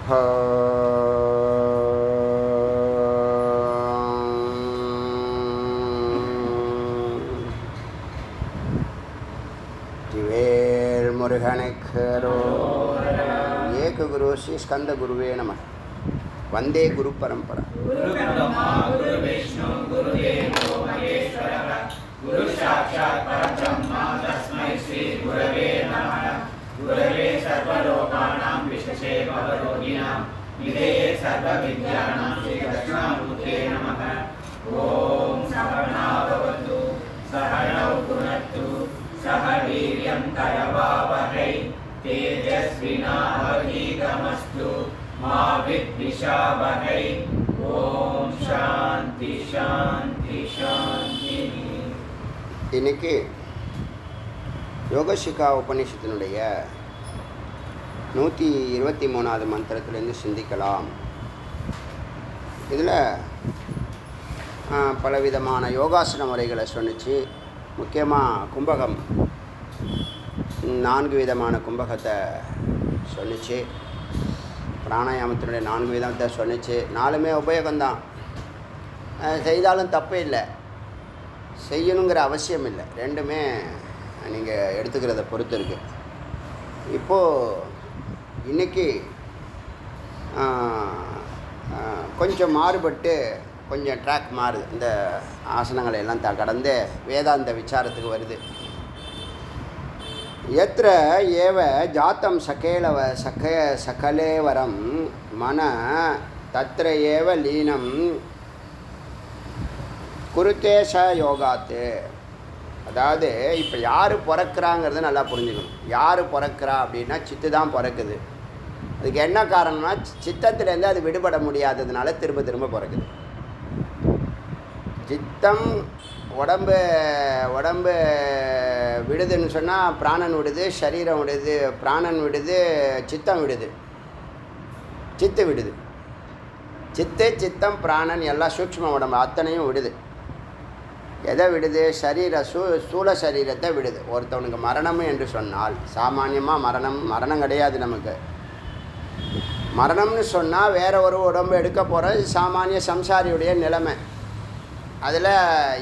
திவேல் முருகனுக்கு ஏக குரு ஸ்ரீ ஸ்கந்த குருவே நம. வந்தே குரு பரம்பரா. गुरवे सर्वलोकानां विशेषे भवरोगिणां विधेये सर्वविद्यानां श्रीदक्षिणामूर्ते नमः. ॐ सहना भवतु सहनौ भुनक्तु सह वीर्यं करवावहै तेजस्विनावधीतमस्तु मा विद्विषावहै. ॐ शान्ति शान्ति शान्ति. இன்னைக்கு யோகசிகா உபநிஷத்தினுடைய 123வது மந்திரத்திலேருந்து சிந்திக்கலாம். இதில் பலவிதமான யோகாசன முறைகளை சொன்னிச்சு. முக்கியமாக கும்பகம் 4 விதமான கும்பகத்தை சொன்னிச்சு. பிராணாயாமத்தினுடைய 4 விதத்தை சொன்னிச்சு. 4மே உபயோகம்தான். செய்தாலும் தப்பே இல்லை, செய்யணுங்கிற அவசியம் இல்லை. 2மே நீங்கள் எடுத்துக்கிறத பொறுத்து இருக்குது. இப்போது இன்றைக்கி கொஞ்சம் மாறுபட்டு கொஞ்சம் ட்ராக் மாறுது. இந்த ஆசனங்களை எல்லாம் கடந்து வேதாந்த விசாரத்துக்கு வருது. எத்திர ஏவ ஜாத்தம் சகலேவரம் மன தத்திர ஏவ லீனம் குருத்தேஷ யோகாத்து. அதாவது இப்போ யார் பிறக்கிறாங்கிறத நல்லா புரிஞ்சுக்கணும். யார் பிறக்கிறா அப்படின்னா சித்து தான் பிறக்குது. அதுக்கு என்ன காரணம்னா சித்தத்துலேருந்து அது விடுபட முடியாததுனால திரும்ப திரும்ப பிறக்குது. சித்தம் உடம்பு விடுதுன்னு சொன்னால் பிராணன் விடுது, சரீரம் விடுது. பிராணன் விடுது, சித்தம் விடுது, சித்து விடுது. சித்தம் பிராணன் எல்லாம் சூக்ஷ்ம உடம்பு அத்தனையும் விடுது. எதை விடுது? ஸ்தூல சரீரத்தை விடுது. ஒருத்தவனுக்கு மரணம் என்று சொன்னால் சாமானியமாக மரணம் கிடையாது. நமக்கு மரணம்னு சொன்னால் வேற ஒரு உடம்பு எடுக்க போகிறது சாமானிய சம்சாரியுடைய நிலைமை. அதில்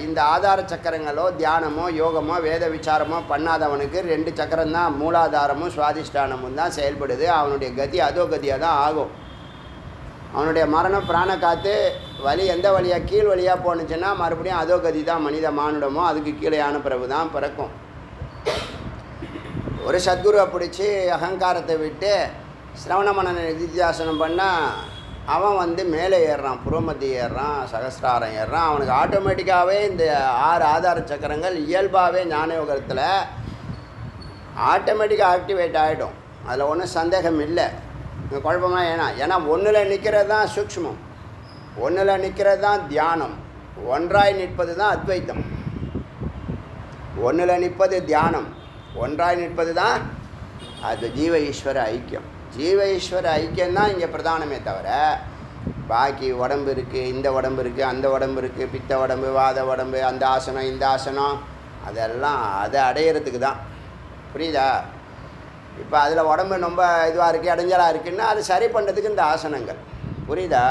இந்த ஆதார சக்கரங்களோ தியானமோ யோகமோ வேத விசாரமோ பண்ணாதவனுக்கு 2 சக்கரம்தான், மூலாதாரமும் சுவாதிஷ்டானமும் தான் செயல்படுது. அவனுடைய கதி அதோ கதியாக தான் ஆகும். அவனுடைய மரணம் பிராண காற்று வழி எந்த வழியாக கீழ் வழியாக போணுச்சுன்னா மறுபடியும் அதோ கதி தான். மனித மானுடமோ அதுக்கு கீழேயான பிறகு தான் பிறக்கும். ஒரு சத்குருவை பிடிச்சி அகங்காரத்தை விட்டு சிரவண மனன நிதித்தியாசனம் பண்ணால் அவன் மேலே ஏறுறான், புரோமத்தி ஏறுறான், சகசிராரம் ஏறுறான். அவனுக்கு ஆட்டோமேட்டிக்காகவே இந்த 6 ஆதார சக்கரங்கள் இயல்பாகவே ஞான யோகத்தில் ஆட்டோமேட்டிக்காக ஆக்டிவேட் ஆகிடும். அதில் ஒன்றும் சந்தேகம் இல்லை. குழப்பமாக ஏன்னா ஒன்றில் நிற்கிறது தான் சூக்ஷ்மம், ஒன்றில் நிற்கிறது தான் தியானம், ஒன்றாய் நிற்பது தான் அத்வைத்தம். ஒன்றில் நிற்பது தியானம், ஒன்றாய் நிற்பது தான் அது ஜீவ ஈஸ்வர ஐக்கியம். ஜீவ ஈஸ்வர ஐக்கியம்தான் இங்கே பிரதானமே தவிர பாக்கி உடம்பு இருக்குது, இந்த உடம்பு இருக்குது, அந்த உடம்பு இருக்குது, பித்த உடம்பு, வாத உடம்பு, அந்த ஆசனம் இந்த ஆசனம், அதெல்லாம் அதை அடையிறதுக்கு தான். புரியுதா? இப்போ அதில் உடம்பு ரொம்ப இதுவாக இருக்குது, இடைஞ்சலாக இருக்குன்னா அது சரி பண்ணுறதுக்கு இந்த ஆசனங்கள். புரியுதா?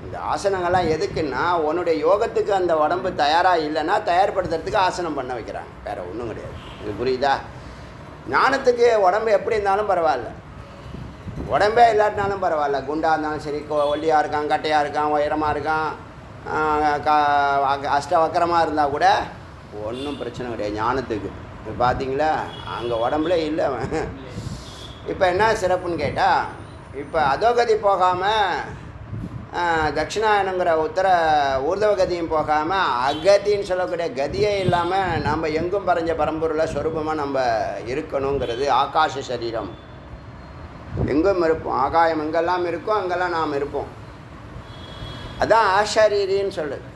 இந்த ஆசனங்கள்லாம் எதுக்குன்னா உன்னுடைய யோகத்துக்கு அந்த உடம்பு தயாராக இல்லைன்னா தயார்படுத்துறதுக்கு ஆசனம் பண்ண வைக்கிறாங்க, வேறு ஒன்றும் கிடையாது. இது புரியுதா? ஞானத்துக்கு உடம்பு எப்படி இருந்தாலும் பரவாயில்ல, உடம்பே இல்லாட்டினாலும் பரவாயில்ல. குண்டாக இருந்தாலும் சரி, ஒல்லியாக இருக்கான், கட்டையாக இருக்கான், உயரமாக இருக்கான், அஷ்டவக்கரமாக இருந்தால் கூட ஒன்றும் பிரச்சனை கிடையாது ஞானத்துக்கு. இப்போ பார்த்தீங்களா, அங்கே உடம்புல இல்லை. இப்போ என்ன சிறப்புன்னு கேட்டால், இப்போ அதோகதி போகாமல் தட்சிணாயனங்கிற ஊர்தவகதியும் போகாமல் அகதின்னு சொல்லக்கூடிய கதியே இல்லாமல் நம்ம எங்கும் பறஞ்ச பரம்பொருளில் சொரூபமாக நம்ம இருக்கணுங்கிறது ஆகாச சரீரம். எங்கும் இருப்போம், ஆகாயம் எங்கெல்லாம் இருக்கோ அங்கெல்லாம் நாம் இருப்போம். அதான் ஆஷரீரின்னு சொல்லுது.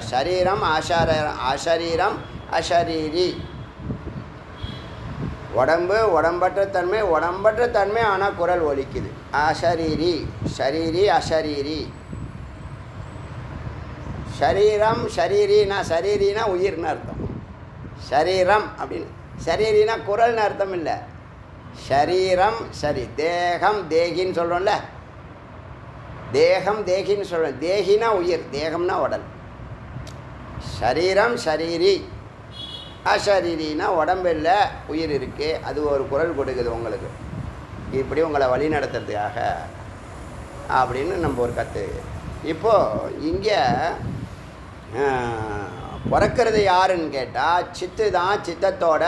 சரீரம் அசரீரம் அசரீரி. உடம்பற்ற தன்மை ஆனால் குரல் ஒலிக்குது. அசரீரி, ஷரீரி, அசரீரி. ஷரீரம் ஷரீரினா, ஷரீரினா உயிர்னு அர்த்தம். ஷரீரம் அப்படின்னு ஷரீரினா குரல்னு அர்த்தம் இல்லை. ஷரீரம் சரி, தேகம் தேகின்னு சொல்கிறோம்ல, தேகம் தேகின்னு சொல்கிறோம். தேகினா உயிர், தேகம்னா உடல். ஷரீரம் ஷரீரி, அஷரீரினா உடம்பில் உயிர் இருக்குது. அது ஒரு குரல் கொடுக்குது உங்களுக்கு, இப்படி உங்களை வழி நடத்துறதுக்காக அப்படின்னு நம்ம ஒரு கற்று. இப்போது இங்கே பிறக்கிறது யாருன்னு கேட்டால் சித்து தான். சித்தத்தோட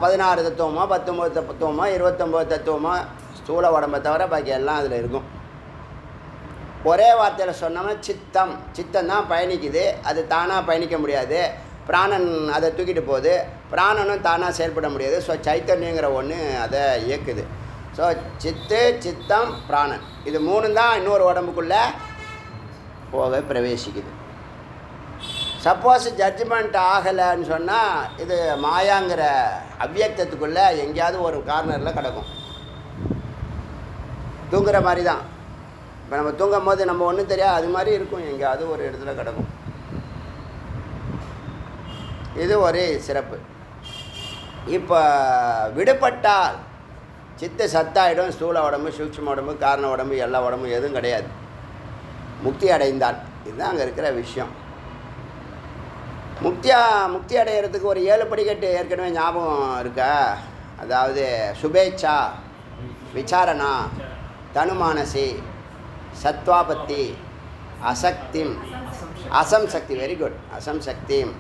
16 தத்துவமோ 19 தத்துவமோ 29 தத்துவமோ ஸ்தூல உடம்பை தவிர பாக்கி எல்லாம் அதில் இருக்கும். ஒரே வார்த்தையில் சொன்னோம்னா சித்தம், சித்தம் தான் பயணிக்குது. அது தானாக பயணிக்க முடியாது, பிராணன் அதை தூக்கிட்டு போகுது. பிராணனும் தானாக செயல்பட முடியாது. ஸோ சைத்தன்யங்கிற ஒன்று அதை இயக்குது. ஸோ சித்து சித்தம் பிராணன் இது மூணும் தான் இன்னொரு உடம்புக்குள்ளே போக பிரவேசிக்குது. சப்போஸ் ஜட்ஜ்மெண்ட் ஆகலைன்னு சொன்னால் இது மாயாங்கிற அவ்வியக்தத்துக்குள்ளே எங்கேயாவது ஒரு கார்னரில் கிடக்கும். தூங்குற மாதிரி தான். இப்போ நம்ம தூங்கும் போது நம்ம ஒன்றும் தெரியாது, அது மாதிரி இருக்கும், எங்கேயாவது ஒரு இடத்துல கிடக்கும். இது ஒரு சிறப்பு. இப்போ விடுபட்டால் சித்த சத்தாயிடும். ஸ்தூல உடம்பு, சூட்சும உடம்பு, காரண உடம்பு, எல்லா உடம்பு எதுவும் கிடையாது. முக்தி அடைந்தால் இதுதான் அங்கே இருக்கிற விஷயம். முக்தி அடைகிறதுக்கு ஒரு 7 படிக்கட்டு ஏற்கனவே ஞாபகம் இருக்கா? அதாவது சுபேச்சா, விசாரணா, தனுமானசி, சத்வாபத்தி, அசக்திம், அசம்சக்தி, வெரி குட், அசம்சக்திம்,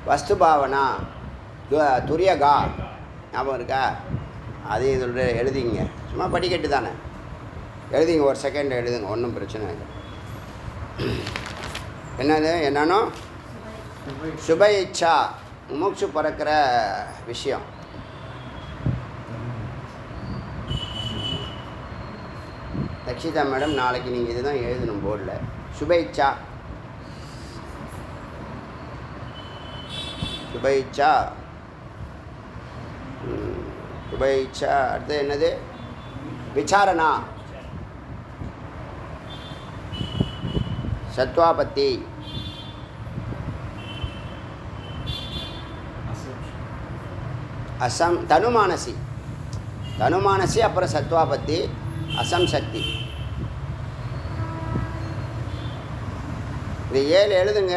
வஸ்துபாவனா, துரியகா, ஞாபகம் இருக்கா? அதையும் இதோட எழுதிங்க. சும்மா படிக்கட்டு தானே, எழுதிங்க. ஒரு செகண்ட் எழுதுங்க, ஒன்றும் பிரச்சனை இல்லை. என்னன்னு சுப இச்சா, மூச்சு பிறக்கிற விஷயம். தக்ஷிதா மேடம், நாளைக்கு நீங்கள் இதுதான் எழுதணும் போர்டில். சுப இச்சா, சுப இச்சா, சுப இச்சா. அடுத்து என்னது? விசாரணா, சத்வாபத்தி, தனுமானசி, தனுமானசி, அப்புறம் சத்வாபத்தி, அசம்சக்தி. இது 7 எழுதுங்க,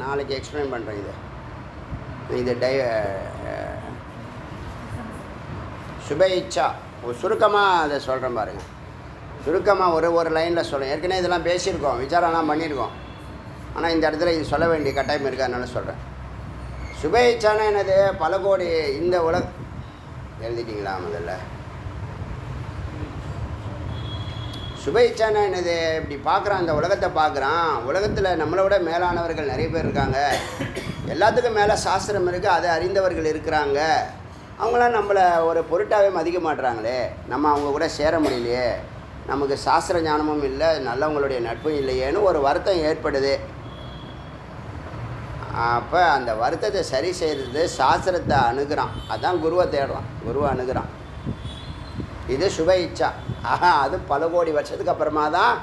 நாளைக்கு எக்ஸ்பிளைன் பண்ணுறேன். இது சுப இச்சா சுருக்கமாக அதை சொல்கிறேன் பாருங்கள். சுருக்கமாக ஒரு லைனில் சொல்கிறேன். ஏற்கனவே இதெல்லாம் பேசியிருக்கோம், விசாரம்லாம் பண்ணியிருக்கோம். ஆனால் இந்த இடத்துல இது சொல்ல வேண்டிய கட்டாயம் இருக்குது, அதனால சொல்கிறேன். சுப இச்சானா என்னது? பல கோடி இந்த எழுதிட்டீங்களா முதல்ல? சுப இச்சானா என்னது? இப்படி பார்க்குறான், அந்த உலகத்தை பார்க்குறான். உலகத்தில் நம்மளை விட மேலானவர்கள் நிறைய பேர் இருக்காங்க. எல்லாத்துக்கும் மேலே சாஸ்திரம் இருக்குது, அதை அறிந்தவர்கள் இருக்கிறாங்க. அவங்களாம் நம்மளை ஒரு பொருட்டாகவே மதிக்க மாட்டுறாங்களே, நம்ம அவங்க கூட சேர முடியலையே, நமக்கு சாஸ்திர ஞானமும் இல்லை, நல்லவங்களுடைய நட்பும் இல்லையேன்னு ஒரு வருத்தம் ஏற்படுது. அப்போ அந்த வருத்தத்தை சரி செய்கிறது சாஸ்திரத்தை அணுகிறான். அதான் குருவை தேடுறான், குருவை அணுகிறான். இது சுப இச்சா. அது பல கோடி வருஷத்துக்கு அப்புறமா தான்.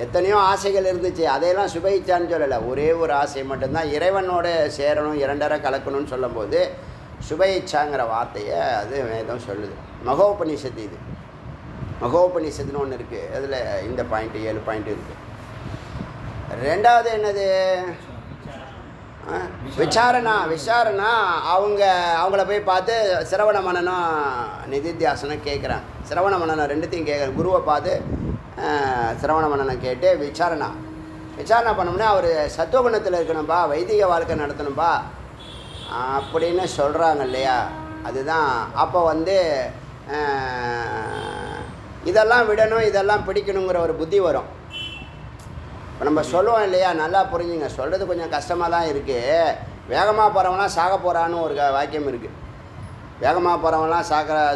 எத்தனையோ ஆசைகள் இருந்துச்சு, அதையெல்லாம் சுப இச்சான்னு சொல்லலை. ஒரே ஒரு ஆசை மட்டும்தான், இறைவனோட சேரணும், 2 கலக்கணும்னு சொல்லும்போது சுப இச்சாங்கிற வார்த்தையை அது வேதம் சொல்லுது. மகோபனிஷத்து, இது மகோபனிஷத்துன்னு ஒன்று இருக்குது. அதில் இந்த பாயிண்ட்டு 7 பாயிண்ட் இருக்குது. ரெண்டாவது என்னது? விசாரணா. அவங்கள போய் பார்த்து சிரவண மனனம் நிதித்தியாசனம் கேட்குறான். சிரவண மனனம் ரெண்டுத்தையும் கேட்குறேன். குருவை பார்த்து சிரவண மனனம் கேட்டு விசாரணை பண்ணோம்னா அவர் சத்துவகுணத்தில் இருக்கணும்பா, வைதிக வாழ்க்கை நடத்தணும்பா அப்படின்னு சொல்கிறாங்க இல்லையா? அதுதான். அப்போ இதெல்லாம் விடணும், இதெல்லாம் பிடிக்கணுங்கிற ஒரு புத்தி வரும். இப்போ நம்ம சொல்லுவோம் இல்லையா? நல்லா புரிஞ்சுங்க, சொல்கிறது கொஞ்சம் கஷ்டமாக தான் இருக்குது. வேகமாக போகிறவங்களாம் சாக போகிறான்னு ஒரு வாக்கியம் இருக்குது. வேகமாக போகிறவங்களாம்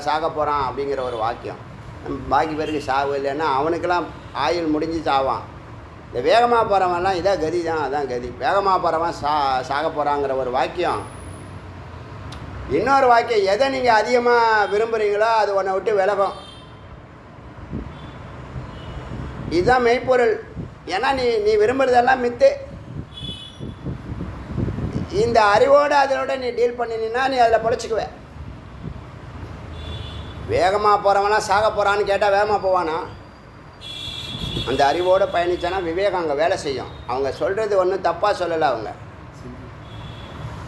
சாக போகிறான் அப்படிங்கிற ஒரு வாக்கியம். பாக்கி பேருக்கு சாவு இல்லைன்னா அவனுக்கெல்லாம் ஆயுள் முடிஞ்சு சாவான். இந்த வேகமாக போகிறவன்லாம் இதான் கதி தான், அதான் கதி. வேகமாக போகிறவன் சாக போகிறாங்கிற ஒரு வாக்கியம். இன்னொரு வாக்கியம், எதை நீங்கள் அதிகமாக விரும்புகிறீங்களோ அது உன்னை விட்டு விலகும். இதுதான் மெய்ப்பொருள். ஏன்னா நீ விரும்புகிறதெல்லாம் மித்து. இந்த அறிவோடு அதனோட நீ டீல் பண்ணினா நீ அதில் பொழைச்சிக்குவே. வேகமாக போகிறவனா சாக போகிறான்னு கேட்டால் வேகமாக போவானா? அந்த அறிவோடு பயணித்தானா விவேகம் அங்கே வேலை செய்யும். அவங்க சொல்கிறது ஒன்றும் தப்பாக சொல்லலை,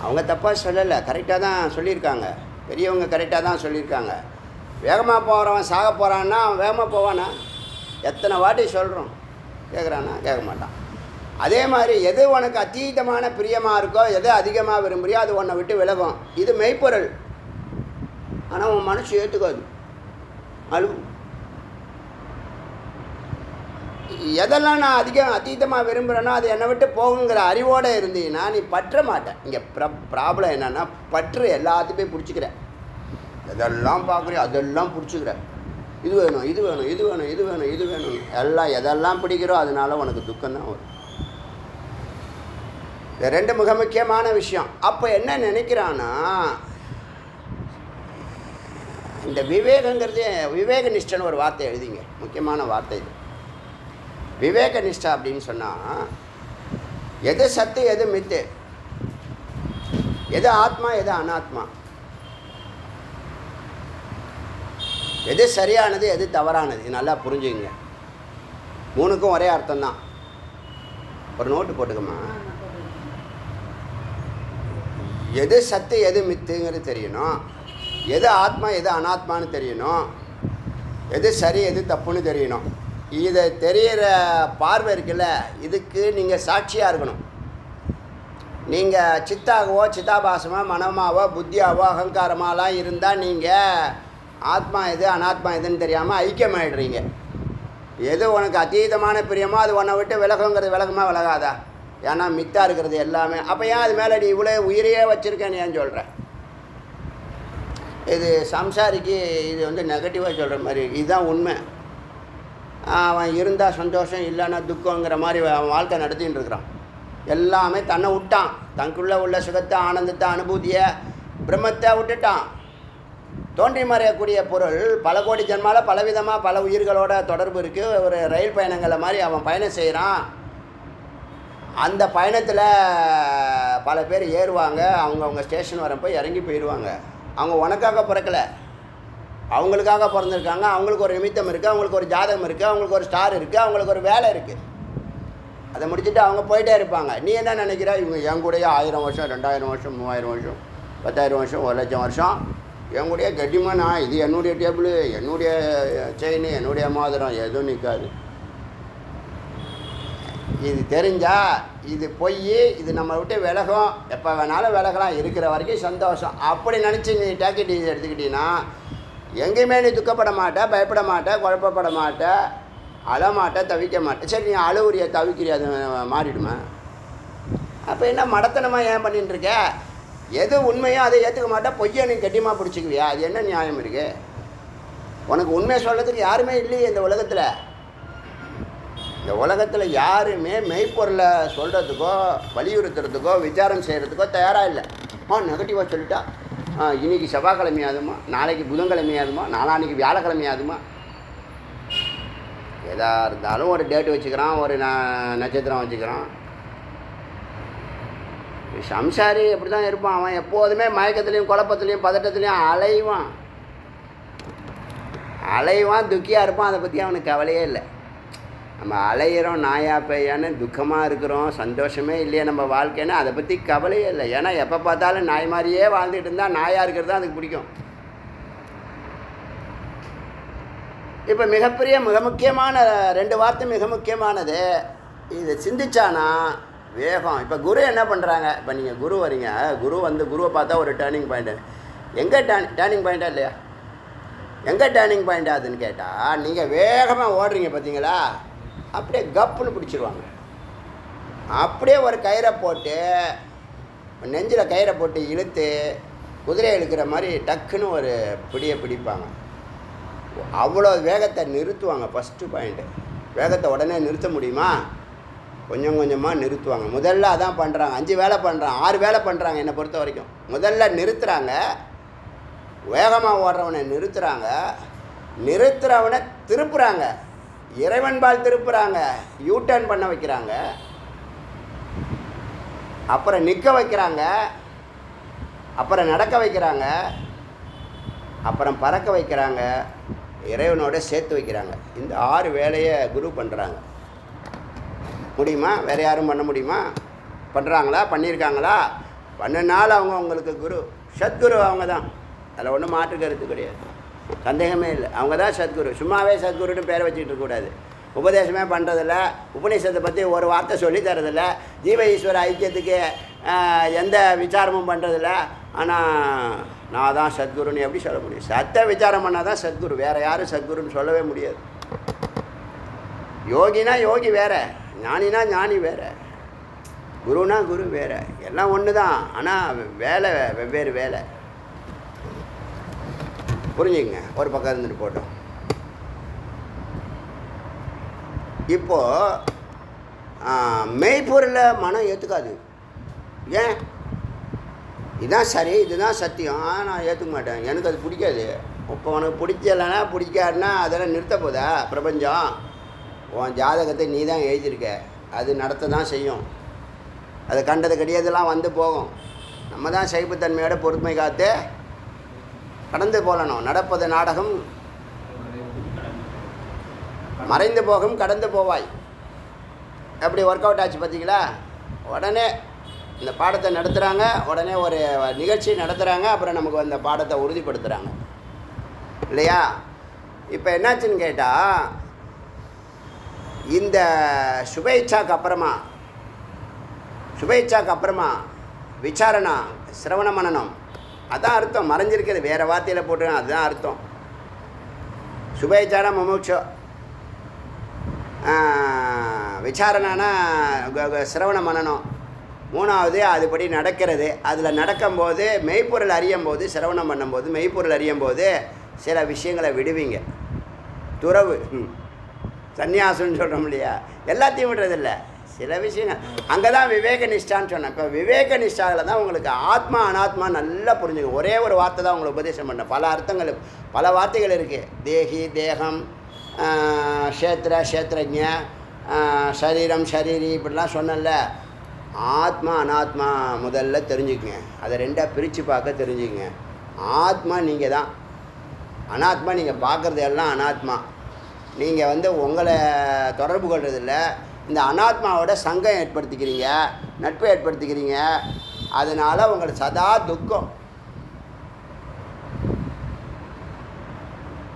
அவங்க தப்பாக சொல்லலை, கரெக்டாக தான் சொல்லியிருக்காங்க. பெரியவங்க கரெக்டாக தான் சொல்லியிருக்காங்க. வேகமாக போகிறவன் சாக போகிறான்னா அவன் வேகமாக போவானா? எத்தனை வாட்டி சொல்கிறோம், கேட்குறானா? கேட்க மாட்டான். அதே மாதிரி எது உனக்கு அதீதமான பிரியமாக இருக்கோ, எது அதிகமாக விரும்புறியோ அது உன்னை விட்டு விலகும். இது மெய்ப்பொருள். ஆனால் உன் மனசு ஏற்றுக்காது, அழுவும். எதெல்லாம் நான் அதீதமாக விரும்புகிறேனோ அது என்னை விட்டு போகுங்கிற அறிவோடு இருந்தீங்கன்னா நீ பற்ற மாட்டேன். இங்கே ப்ராப்ளம் என்னென்னா பற்று எல்லாத்தையுமே பிடிச்சிக்கிறேன். எதெல்லாம் பார்க்குறியோ அதெல்லாம் பிடிச்சிக்கிறேன். இது வேணும், இது வேணும், இது வேணும், இது வேணும், இது வேணும், எல்லாம் எதெல்லாம் பிடிக்கிறோ அதனால உனக்கு துக்கம்தான் வரும். இது ரெண்டு மிக முக்கியமான விஷயம். அப்போ என்ன நினைக்கிறான்னா, இந்த விவேகங்கிறது விவேக நிஷ்டன்னு ஒரு வார்த்தை எழுதிங்க, முக்கியமான வார்த்தை இது. விவேக நிஷ்டா அப்படின்னு சொன்னால் எது சத்து எது மித்து, எது ஆத்மா எது அனாத்மா, எது சரியானது எது தவறானது, இது நல்லா புரிஞ்சுங்க. மூணுக்கும் ஒரே அர்த்தம்தான். ஒரு நோட்டு போட்டுக்கம்மா. எது சத்து எது மித்துங்கிறது தெரியணும், எது ஆத்மா எது அனாத்மான்னு தெரியணும், எது சரி எது தப்புன்னு தெரியணும். இதை தெரிகிற பார்வை இருக்குல்ல, இதுக்கு நீங்கள் சாட்சியாக இருக்கணும். நீங்கள் சித்தாகவோ சித்தாபாசமோ மனமாவோ புத்தியாவோ அகங்காரமாலாம் இருந்தால் நீங்கள் ஆத்மா எது அனாத்மா எதுன்னு தெரியாமல் ஐக்கியமாயிடுறீங்க. எது உனக்கு அதீதமான பிரியமோ அது உன்னை விட்டு விலகுங்கிறது விலகுமா விலகாதா? ஏன்னா மித்தாக இருக்கிறது எல்லாமே. அப்போ ஏன் அது மேலே நீ இவ்வளோ உயிரையே வச்சுருக்கேன்னு ஏன் சொல்கிறேன்? இது சம்சாரிக்கு இது வந்து நெகட்டிவாக சொல்கிற மாதிரி. இதுதான் உண்மை. அவன் இருந்தால் சந்தோஷம், இல்லைன்னா துக்கங்கிற மாதிரி அவன் வாழ்க்கை நடத்தின்னு இருக்கிறான். எல்லாமே தன்னை விட்டான், தனக்குள்ளே உள்ள சுகத்தை ஆனந்தத்தை அனுபூதியை பிரம்மத்தை விட்டுட்டான். தோன்றி மறையக்கூடிய பொருள் பல கோடி ஜென்மாவில் பலவிதமாக பல உயிர்களோட தொடர்பு இருக்குது. ஒரு ரயில் பயணங்களை மாதிரி அவன் பயணம் செய்கிறான். அந்த பயணத்தில் பல பேர் ஏறுவாங்க, அவங்க ஸ்டேஷன் வரப்போ இறங்கி போயிடுவாங்க. அவங்க உனக்காக பிறக்கலை, அவங்களுக்காக பிறந்திருக்காங்க. அவங்களுக்கு ஒரு நிமித்தம் இருக்குது, அவங்களுக்கு ஒரு ஜாதகம் இருக்குது, அவங்களுக்கு ஒரு ஸ்டார் இருக்குது, அவங்களுக்கு ஒரு வேலை இருக்குது. அதை முடிச்சுட்டு அவங்க போயிட்டே இருப்பாங்க. நீ என்ன நினைக்கிற? இவங்க என் கூடயே 1000 வருஷம் 2000 வருஷம் 3000 வருஷம் 10,000 வருஷம் 1,00,000 வருஷம் என் கூடயே கட்டிமா, நான் இது என்னுடைய டேபிள், என்னுடைய செயின், என்னுடைய மோதிரம் எதுவும் நிற்காது. இது தெரிஞ்சால் இது பொய், இது நம்ம விட்டு விலகும், எப்போ வேணாலும் விலகலாம், இருக்கிற வரைக்கும் சந்தோஷம். அப்படி நினச்சி நீ டேக்கெட் இது எடுத்துக்கிட்டீங்கன்னா எங்கேயுமே நீ துக்கப்பட மாட்டே, பயப்பட மாட்டே, குழப்பப்பட மாட்டே, அழமாட்டே, தவிக்க மாட்டே. சரி, நீ அழுவுறிய தவிக்கிறிய, அது மாறிடுமா? அப்போ என்ன மடத்தனமாக ஏன் பண்ணிட்டு இருக்க? எது உண்மையோ அதை ஏற்றுக்க மாட்டே, பொய்யை நீ கட்டியமாக பிடிச்சிக்குவியா? அது என்ன நியாயம் இருக்குது? உனக்கு உண்மையை சொல்கிறதுக்கு யாருமே இல்லையே இந்த உலகத்தில். இந்த உலகத்தில் யாருமே மெய்ப்பொருளை சொல்கிறதுக்கோ வலியுறுத்துறதுக்கோ விசாரம் செய்கிறதுக்கோ தயாராக இல்லை. நெகட்டிவாக சொல்லிட்டா இன்றைக்கி செவ்வாய்க்கிழமையாதுமா, நாளைக்கு புதன்கிழமையாதுமா, நாளான்னைக்கு வியாழக்கிழமையாதுமா, எதாக இருந்தாலும் ஒரு டேட்டு வச்சுக்கிறான், ஒரு நட்சத்திரம் வச்சுக்கிறான். சம்சாரி அப்படி தான் இருப்பான். அவன் எப்போதுமே மயக்கத்துலேயும் குழப்பத்துலேயும் பதட்டத்துலேயும் அலைவான், துக்கியாக இருப்பான். அதை பற்றி அவனுக்கு கவலையே இல்லை. நம்ம அலையிறோம் நாயா பேயான்னு துக்கமாக இருக்கிறோம், சந்தோஷமே இல்லையே நம்ம வாழ்க்கைன்னு அதை பற்றி கவலையே இல்லை. ஏன்னா எப்போ பார்த்தாலும் நாய் மாதிரியே வாழ்ந்துட்டு இருந்தால் நாயாக இருக்கிறது தான் அதுக்கு பிடிக்கும். இப்போ மிக முக்கியமான 2 வார்த்தை மிக முக்கியமானது. இது சிந்திச்சானா வேகம். இப்போ குரு என்ன பண்ணுறாங்க? இப்போ நீங்கள் குரு வரீங்க, குருவை பார்த்தா ஒரு டேர்னிங் பாயிண்ட்டு. எங்கே டேர்னிங் பாயிண்ட்டா இல்லையா? எங்கே டேர்னிங் பாயிண்ட் ஆகுதுன்னு கேட்டால், நீங்கள் வேகமாக ஓடுறீங்க பார்த்தீங்களா, அப்படியே கப்புன்னு பிடிச்சிருவாங்க. அப்படியே ஒரு கயிறை போட்டு, நெஞ்சில் கயிறை போட்டு இழுத்து குதிரையை இழுக்கிற மாதிரி டக்குன்னு ஒரு பிடியை பிடிப்பாங்க. அவ்வளோ வேகத்தை நிறுத்துவாங்க. ஃபஸ்ட்டு பாயிண்ட்டு, வேகத்தை உடனே நிறுத்த முடியுமா? கொஞ்சம் கொஞ்சமாக நிறுத்துவாங்க. முதல்ல அதான் பண்ணுறாங்க. 5 வேலை பண்ணுறாங்க, 6 வேலை பண்ணுறாங்க என்னை பொறுத்த வரைக்கும். முதல்ல நிறுத்துகிறாங்க, வேகமாக ஓடுறவனை நிறுத்துறவனை திருப்புறாங்க, இறைவன்பால் திருப்புறாங்க, யூட்டர்ன் பண்ண வைக்கிறாங்க, அப்புறம் நிற்க வைக்கிறாங்க, அப்புறம் நடக்க வைக்கிறாங்க, அப்புறம் பறக்க வைக்கிறாங்க, இறைவனோட சேர்த்து வைக்கிறாங்க. இந்த 6 வேலையை குரு பண்ணுறாங்க. முடியுமா? வேறு யாரும் பண்ண முடியுமா? பண்ணுறாங்களா? பண்ணியிருக்காங்களா? பண்ணனால அவங்க உங்களுக்கு குரு, சத்குரு அவங்க தான். அதில் ஒன்றும் மாற்று கருத்து கிடையாது, சந்தேகமே இல்லை. அவங்க தான் சத்குரு. சும்மாவே சத்குருன்னு பேரை வச்சுக்கிட்டு இருக்கக்கூடாது. உபதேசமே பண்ணுறதில்ல, உபநிஷத்தை பற்றி ஒரு வார்த்தை சொல்லி தரதில்ல, ஜீவ ஈஸ்வர ஐக்கியத்துக்கு எந்த விசாரமும் பண்ணுறதில்ல. ஆனால் நான் தான் சத்குருன்னு எப்படி சொல்ல முடியும்? சத்த விசாரம் பண்ணால் தான் சத்குரு, வேறு யாரும் சத்குருன்னு சொல்லவே முடியாது. யோகினா யோகி வேறு, ஞானினா ஞானி வேறு, குருனா குரு வேறு, எல்லாம் ஒன்று தான். ஆனால் வேலை வெவ்வேறு வேலை. புரிஞ்சுங்க, ஒரு பக்கம் இருந்துட்டு போட்டோம். இப்போது மெய்ப்பொருளை மனம் ஏற்றுக்காது. ஏன்? இதுதான் சரி, இதுதான் சத்தியம், நான் ஏற்றுக்க மாட்டேன், எனக்கு அது பிடிக்காது. இப்போ உனக்கு பிடிச்சலைன்னா பிடிக்காதுன்னா அதெல்லாம் நிறுத்த போதா பிரபஞ்சம்? உன் ஜாதகத்தை நீ தான் எழுதியிருக்க, அது நடத்த தான் செய்யும். அது கண்டது கிடையாதுலாம் வந்து போகும். நம்ம தான் சைப்புத்தன்மையோட பொறுமை காத்து கடந்து போகணும். நடப்பது நாடகம், மறைந்து போகும் கடந்து போவாய். எப்படி ஒர்க் அவுட் ஆச்சு பார்த்தீங்களா? உடனே இந்த பாடத்தை நடத்துகிறாங்க, உடனே ஒரு நிகழ்ச்சி நடத்துகிறாங்க, அப்புறம் நமக்கு அந்த பாடத்தை உறுதிப்படுத்துகிறாங்க இல்லையா? இப்போ என்னாச்சுன்னு கேட்டால், இந்த சுபேச்சாக்கு அப்புறமா விசாரணா, சிரவண மனனம், அதான் அர்த்தம். மறைஞ்சிருக்கிறது வேறு வார்த்தையில் போட்டு அதுதான் அர்த்தம். சுபேச்சானா முமுட்சோ, விசாரணானா சிரவண மனனம், மூணாவது அதுபடி நடக்கிறது. அதில் நடக்கும்போது மெய்ப்பொருள் அறியும் போது, சிரவணம் பண்ணும்போது மெய்ப்பொருள் அறியும் போது சில விஷயங்களை விடுவீங்க. துறவு, சந்நியாசம்னு சொல்கிறோம் இல்லையா? எல்லாத்தையும் விடுறதில்லை, சில விஷயங்கள். அங்கே தான் விவேக நிஷ்டான்னு சொன்னேன். இப்போ விவேக நிஷ்டாவில் தான் உங்களுக்கு ஆத்மா அனாத்மா நல்லா புரிஞ்சுக்கும். ஒரே ஒரு வார்த்தை தான் உங்களுக்கு உபதேசம் பண்ணேன். பல அர்த்தங்கள், பல வார்த்தைகள் இருக்குது. தேகி, தேகம், க்ஷேத்ரஜ, சரீரம், ஷரீரி, இப்படிலாம் சொன்னல. ஆத்மா அனாத்மா முதல்ல தெரிஞ்சுக்குங்க. அதை ரெண்டாக பிரித்து பார்க்க தெரிஞ்சுக்குங்க. ஆத்மா நீங்கள் தான், அனாத்மா நீங்கள் பார்க்குறது எல்லாம் அனாத்மா. நீங்கள் உங்களை தொடர்பு கொள்றதில்ல, இந்த அனாத்மாவோட சங்கம் ஏற்படுத்திக்கிறீங்க, நட்பை ஏற்படுத்திக்கிறீங்க. அதனால் உங்களுக்கு சதா துக்கம்.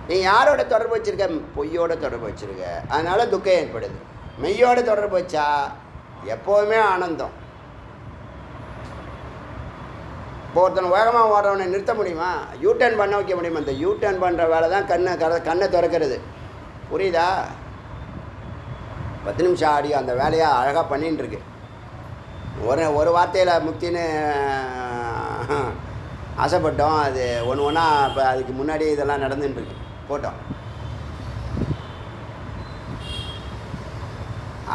நீ யாரோட தொடர்பு வச்சுருக்க? பொய்யோட தொடர்பு வச்சுருக்க, அதனால் துக்கம் ஏற்படுது. மெய்யோட தொடர்பு வச்சா எப்போவுமே ஆனந்தம். இப்போ ஒருத்தனை வேகமாக ஓடுறவனை நிறுத்த முடியுமா? யூட்டர்ன் பண்ண வைக்க முடியுமா? இந்த யூட்டர்ன் பண்ணுற வேலை தான் கண்ணை திறக்கிறது. புரியுதா? 10 நிமிஷம் ஆடி அந்த வேலையை அழகாக பண்ணின்னு இருக்கு. ஒரு வார்த்தையில் முக்தின்னு ஆசைப்பட்டோம். அது ஒன்றா இப்போ அதுக்கு முன்னாடி இதெல்லாம் நடந்துட்டுருக்கு. போட்டோம்.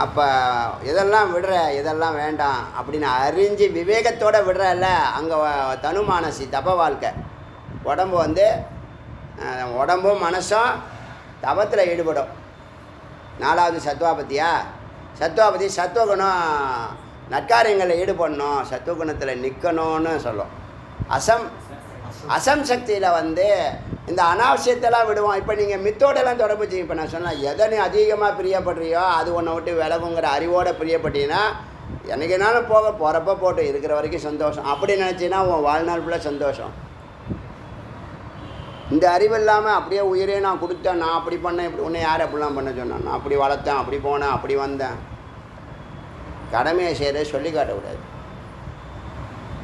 அப்போ இதெல்லாம் விடுற, இதெல்லாம் வேண்டாம் அப்படின்னு அறிஞ்சு விவேகத்தோடு விடுறல்ல, அங்கே தனுமானசி தப வாழ்க்கை. உடம்பும் மனசும் தபத்தில் ஈடுபடும். 4வது சத்வாபதியா? சத்வாபதி சத்வகுணம், நற்காரியங்களில் ஈடுபடணும், சத்வகுணத்தில் நிற்கணும்னு சொல்லும். அசம் சக்தியில் இந்த அனாவசியத்தெல்லாம் விடுவோம். இப்போ நீங்கள் மித்தோடெல்லாம் தொடர்பு செய்யும். இப்போ நான் சொன்னேன், எதை நீ அதிகமாக பிரியப்படுறியோ அது ஒன்றை விட்டு விலகுங்கிற அறிவோடு பிரியப்பட்டீங்கன்னா எனக்குனாலும் போகிறப்ப போட்டு இருக்கிற வரைக்கும் சந்தோஷம். அப்படி நினச்சின்னா உன் வாழ்நாள் ஃபுல்லாக சந்தோஷம். இந்த அறிவு இல்லாமல் அப்படியே உயிரே நான் கொடுத்தேன், நான் அப்படி பண்ணேன், இப்படி ஒன்று யார் அப்படிலாம் பண்ண சொன்னேன், நான் அப்படி வளர்த்தேன், அப்படி போனேன், அப்படி வந்தேன். கடமையை செய்கிறத சொல்லி காட்டக்கூடாது.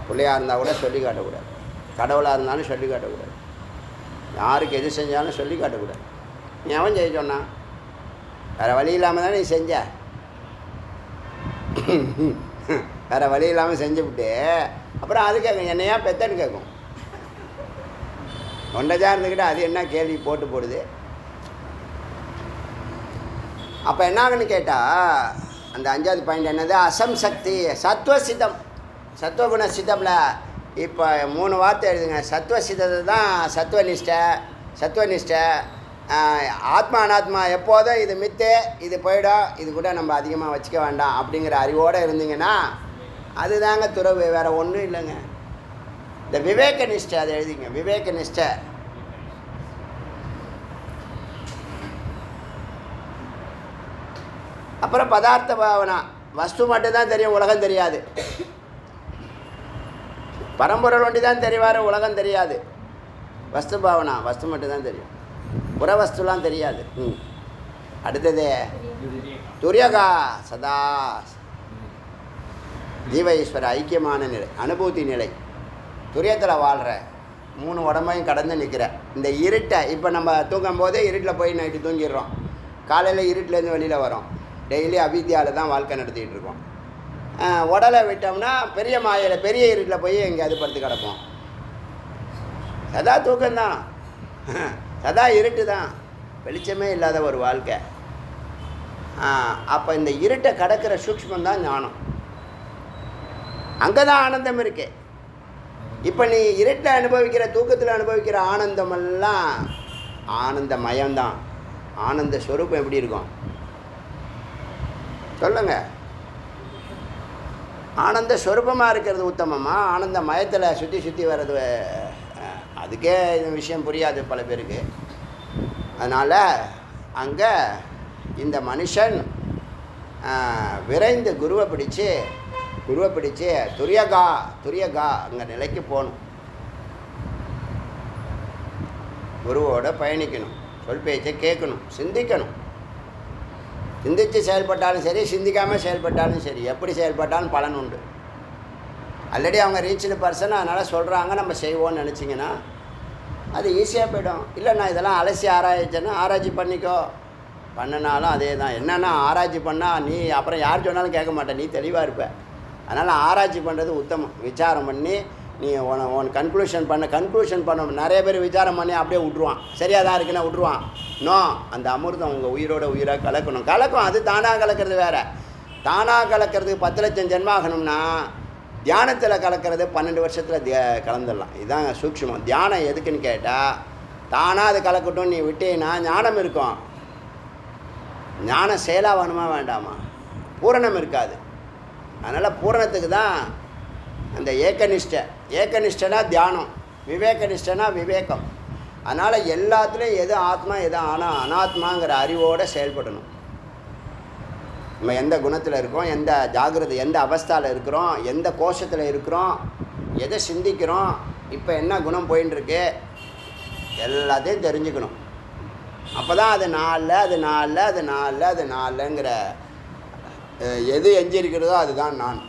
பிள்ளையாக இருந்தால் கூட சொல்லி காட்டக்கூடாது. கடவுளாக இருந்தாலும் சொல்லி காட்டக்கூடாது. யாருக்கு எது செஞ்சாலும் சொல்லி காட்டக்கூடாது. நீ அவன் செய்ய சொன்னான், வேறு வழி இல்லாமல் தானே நீ செஞ்ச, வேறு வழி இல்லாமல் செஞ்சுவிட்டு அப்புறம் அது கேட்கும், என்னையா பெத்தன்னு கேட்கும். ஒன்றஜா இருந்துக்கிட்ட அது என்ன கேள்வி போடுது. அப்போ என்னாகுன்னு கேட்டால் அந்த 5வது பாயிண்ட் என்னது? அசம் சக்தி, சத்வசிதம், சத்வகுண சிதமில். இப்போ 3 வார்த்தை எழுதுங்க. சத்வசிதத்தை தான் சத்வநிஷ்டை. ஆத்மா அனாத்மா எப்போதும் இது மித்து, இது போயிடும், இது கூட நம்ம அதிகமாக வச்சுக்க வேண்டாம் அப்படிங்கிற அறிவோடு இருந்தீங்கன்னா அதுதாங்க துறவு, வேறு ஒன்றும் இல்லைங்க. இந்த விவேக நிஷ்டை அதை எழுதிங்க. விவேக நிஷ்டை அப்புறம் பதார்த்த பாவனா, வஸ்து மட்டும்தான் தெரியும், உலகம் தெரியாது. பரம்பொருள் ஒண்டி தான் தெரிவார், உலகம் தெரியாது. வஸ்து பாவனா, வஸ்து மட்டும்தான் தெரியும், புற வஸ்துலாம் தெரியாது. அடுத்தது துரியகா சதா ஜீவ ஈஸ்வர ஐக்கியமான நிலை, அனுபூதி நிலை. துரியத்தில் வாழ்கிற 3 உடம்பையும் கடந்து நிற்கிற இந்த இருட்டை. இப்போ நம்ம தூங்கும் போதே இருட்டில் போய் நைட்டு தூங்கிடுறோம், காலையில் இருட்டிலேருந்து வெளியில் வரோம். டெய்லி அவித்தியாவில் தான் வாழ்க்கை நடத்திக்கிட்டு இருக்கோம். உடலை விட்டோம்னா பெரிய மாயில் பெரிய இருட்டில் போய் எங்கேயாவது படுத்து கிடப்போம். சதா தூக்கம்தான், சதா இருட்டு தான், வெளிச்சமே இல்லாத ஒரு வாழ்க்கை. அப்போ இந்த இருட்டை கடக்கிற சூக்ஷ்மந்தான் ஞானம். அங்கே தான் ஆனந்தம் இருக்கு. இப்போ நீ இருட்டை அனுபவிக்கிற, தூக்கத்தில் அனுபவிக்கிற ஆனந்தமெல்லாம் ஆனந்த மயம்தான். ஆனந்த ஸ்வரூபம் எப்படி இருக்கும் சொல்லுங்க? ஆனந்த ஸ்வரூபமாக இருக்கிறது உத்தமமா, ஆனந்த மயத்தில் சுற்றி சுற்றி வர்றது? அதுக்கே இந்த விஷயம் புரியாது பல பேருக்கு. அதனால் அங்கே இந்த மனுஷன் விரைந்து குருவை பிடிச்சு துரியகா அங்கே நிலைக்கு போகணும். குருவோட பயணிக்கணும், சொல் பேச்சை கேட்கணும், சிந்திக்கணும். சிந்தித்து செயல்பட்டாலும் சரி, சிந்திக்காமல் செயல்பட்டாலும் சரி, எப்படி செயல்பட்டாலும் பலன் உண்டு. ஆல்ரெடி அவங்க ரீச்டு பர்சன், அதனால் சொல்கிறாங்க நம்ம செய்வோம்னு நினச்சிங்கன்னா அது ஈஸியாக போய்டும். இல்லை நான் இதெல்லாம் அலசி ஆராய்ச்சேன்னா ஆராய்ச்சி பண்ணிக்கோ, பண்ணினாலும் அதே தான். என்னென்னா ஆராய்ச்சி பண்ணால் நீ அப்புறம் யார் சொன்னாலும் கேட்க மாட்டேன், நீ தெளிவாக இருப்ப. அதனால் ஆராய்ச்சி பண்ணுறது உத்தமம். விசாரம் பண்ணி நீ உன் கன்க்ளூஷன் பண்ண. நிறைய பேர் விசாரம் பண்ணி அப்படியே விட்ருவான், சரியாக தான் இருக்குன்னா விட்ருவான். நோ, அந்த அமிர்தம் உங்கள் உயிரோட உயிராக கலக்கும். அது தானாக கலக்கிறது வேறு. தானாக கலக்கிறதுக்கு 10 லட்சம் ஜென்மம் ஆகணும்னா தியானத்தில் கலக்கிறது 12 வருஷத்தில் கலந்துடலாம். இதுதான் சூக்ஷ்மம். தியானம் எதுக்குன்னு கேட்டால் தானாக அது கலக்கட்டும், நீ விட்டீங்கன்னா ஞானம் இருக்கும். ஞானம் செயலாக வேணுமா வேண்டாமா? பூரணம் இருக்காது. அதனால் பூரணத்துக்கு தான் அந்த ஏக்கனிஷ்டனா தியானம், விவேகனிஷ்டனா விவேகம். அதனால் எல்லாத்துலேயும் எது ஆத்மா எது அனாத்மாங்கிற அறிவோடு செயல்படணும். நம்ம எந்த குணத்தில் இருக்கோம், எந்த ஜாகிரதை, எந்த அவஸ்தாவில் இருக்கிறோம், எந்த கோஷத்தில் இருக்கிறோம், எதை சிந்திக்கிறோம், இப்போ என்ன குணம் போயின்ட்டுருக்கு, எல்லாத்தையும் தெரிஞ்சுக்கணும். அப்போ தான் அது நாலுங்கிற எது எஞ்சிருக்கிறதோ அதுதான் நான்.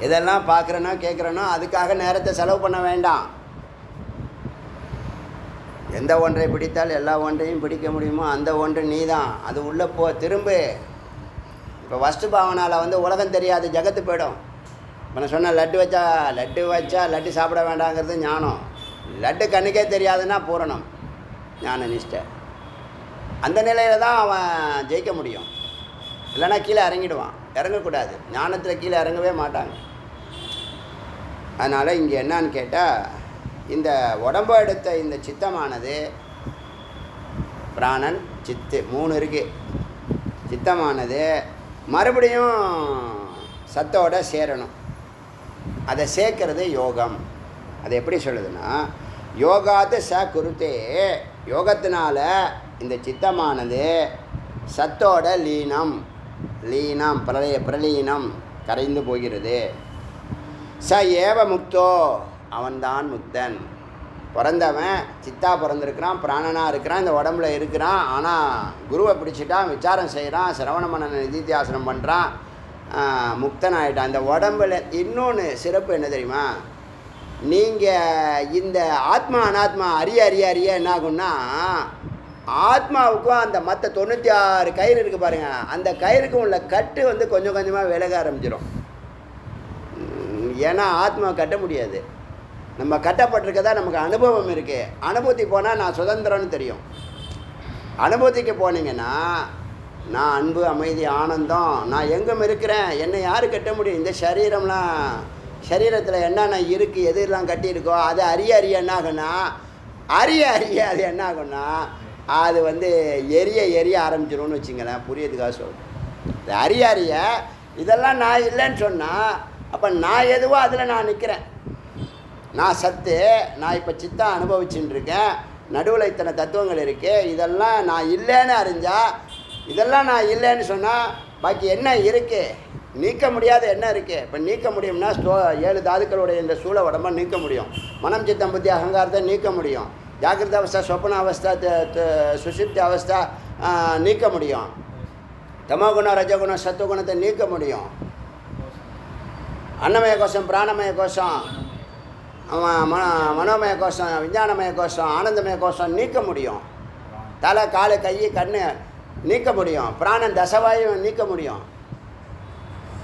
எதெல்லாம் பார்க்குறேனோ கேட்குறேனோ அதுக்காக நேரத்தை செலவு பண்ண வேண்டாம். எந்த ஒன்றை பிடித்தால் எல்லா ஒன்றையும் பிடிக்க முடியுமோ அந்த ஒன்று நீ தான். அது உள்ளே திரும்பு. இப்போ வஸ்து பாவனாவில் உலகம் தெரியாது, ஜகத்து போயிடும். இப்போ நான் சொன்ன லட்டு வச்சா லட்டு சாப்பிட வேண்டாங்கிறது ஞானம். லட்டு கண்ணுக்கே தெரியாதுன்னா பூரணம், ஞான நிஷ்டை. அந்த நிலையில் தான் அவன் ஜெயிக்க முடியும். இல்லைன்னா கீழே இறங்கிடுவான். இறங்கக்கூடாது. ஞானத்தில் கீழே இறங்கவே மாட்டாங்க. அதனால் இங்கே என்னான்னு கேட்டால், இந்த உடம்பை எடுத்த இந்த சித்தமானது, பிராணன் சித்து 3 இருக்குது. சித்தமானது மறுபடியும் சத்தோட சேரணும். அதை சேர்க்கறது யோகம். அது எப்படி சொல்லுதுன்னா, யோகாத்து குருத்தே, யோகத்தினால இந்த சித்தமானது சத்தோட பிரலீனம் கரைந்து போகிறது. ஏவ முக்தோ, அவன்தான் முக்தன். பிறந்தவன் சித்தா பிறந்திருக்கிறான், பிராணனாக இருக்கிறான், இந்த உடம்புல இருக்கிறான். ஆனால் குருவை பிடிச்சிட்டான், விசாரம் செய்கிறான், சிரவண மனன நிதித்தியாசனம் பண்ணுறான், முக்தன் ஆகிட்டான். இந்த உடம்புல இன்னொன்று சிறப்பு என்ன தெரியுமா? நீங்கள் இந்த ஆத்மா அனாத்மா அறிய என்ன ஆகும்னா, ஆத்மாவுக்கும் அந்த மற்ற 96 கயிறு இருக்குது பாருங்கள், அந்த கயிறுக்கும் உள்ள கட்டு கொஞ்சம் கொஞ்சமாக விலக ஆரம்பிச்சிடும். ஏன்னா ஆத்மா கட்ட முடியாது. நம்ம கட்டப்பட்டிருக்கதா நமக்கு அனுபவம் இருக்குது. அனுபூதி போனால் நான் சுதந்திரம்னு தெரியும். அனுபூதிக்கு போனீங்கன்னா நான் அன்பு, அமைதி, ஆனந்தம், நான் எங்கும் இருக்கிறேன், என்னை யார் கட்ட முடியும்? இந்த சரீரத்தில் என்னென்ன இருக்குது, எதெல்லாம் கட்டியிருக்கோ அது அறிய என்ன ஆகுன்னா, அது என்ன ஆகுன்னா, அது எரிய ஆரம்பிச்சிடும்னு வச்சுங்களேன். புரியதுக்காக சொல்கிறேன். இது அறிய இதெல்லாம் நான் இல்லைன்னு சொன்னால், அப்போ நான் எதுவோ அதில் நான் நிற்கிறேன். நான் சத்து, நான் இப்போ சித்தா அனுபவிச்சுட்டு இருக்கேன், நடுவில் இத்தனை தத்துவங்கள் இருக்குது, இதெல்லாம் நான் இல்லைன்னு அறிஞ்சால் இதெல்லாம் நான் இல்லைன்னு சொன்னால் பாக்கி என்ன இருக்குது? நீக்க முடியாத என்ன இருக்குது? இப்போ நீக்க முடியும்னா 7 தாதுக்களுடைய இந்த சூழ உடம்பை நீக்க முடியும். மனம் சித்தம் புத்தி அகங்காரத்தை நீக்க முடியும். ஜாகிரத அவஸ்தா, சொப்பன அவஸ்தா, சுஷுப்தி அவஸ்தா நீக்க முடியும். தமோகுணம், ரஜகுணம், சத்துவகுணத்தை நீக்க முடியும். அன்னமய கோஷம், பிராணமய கோஷம், மனோமய கோஷம், விஞ்ஞானமய கோஷம், ஆனந்தமய கோஷம் நீக்க முடியும். தலை, காலு, கை, கண் நீக்க முடியும். பிராணன், தசவாயும் நீக்க முடியும்.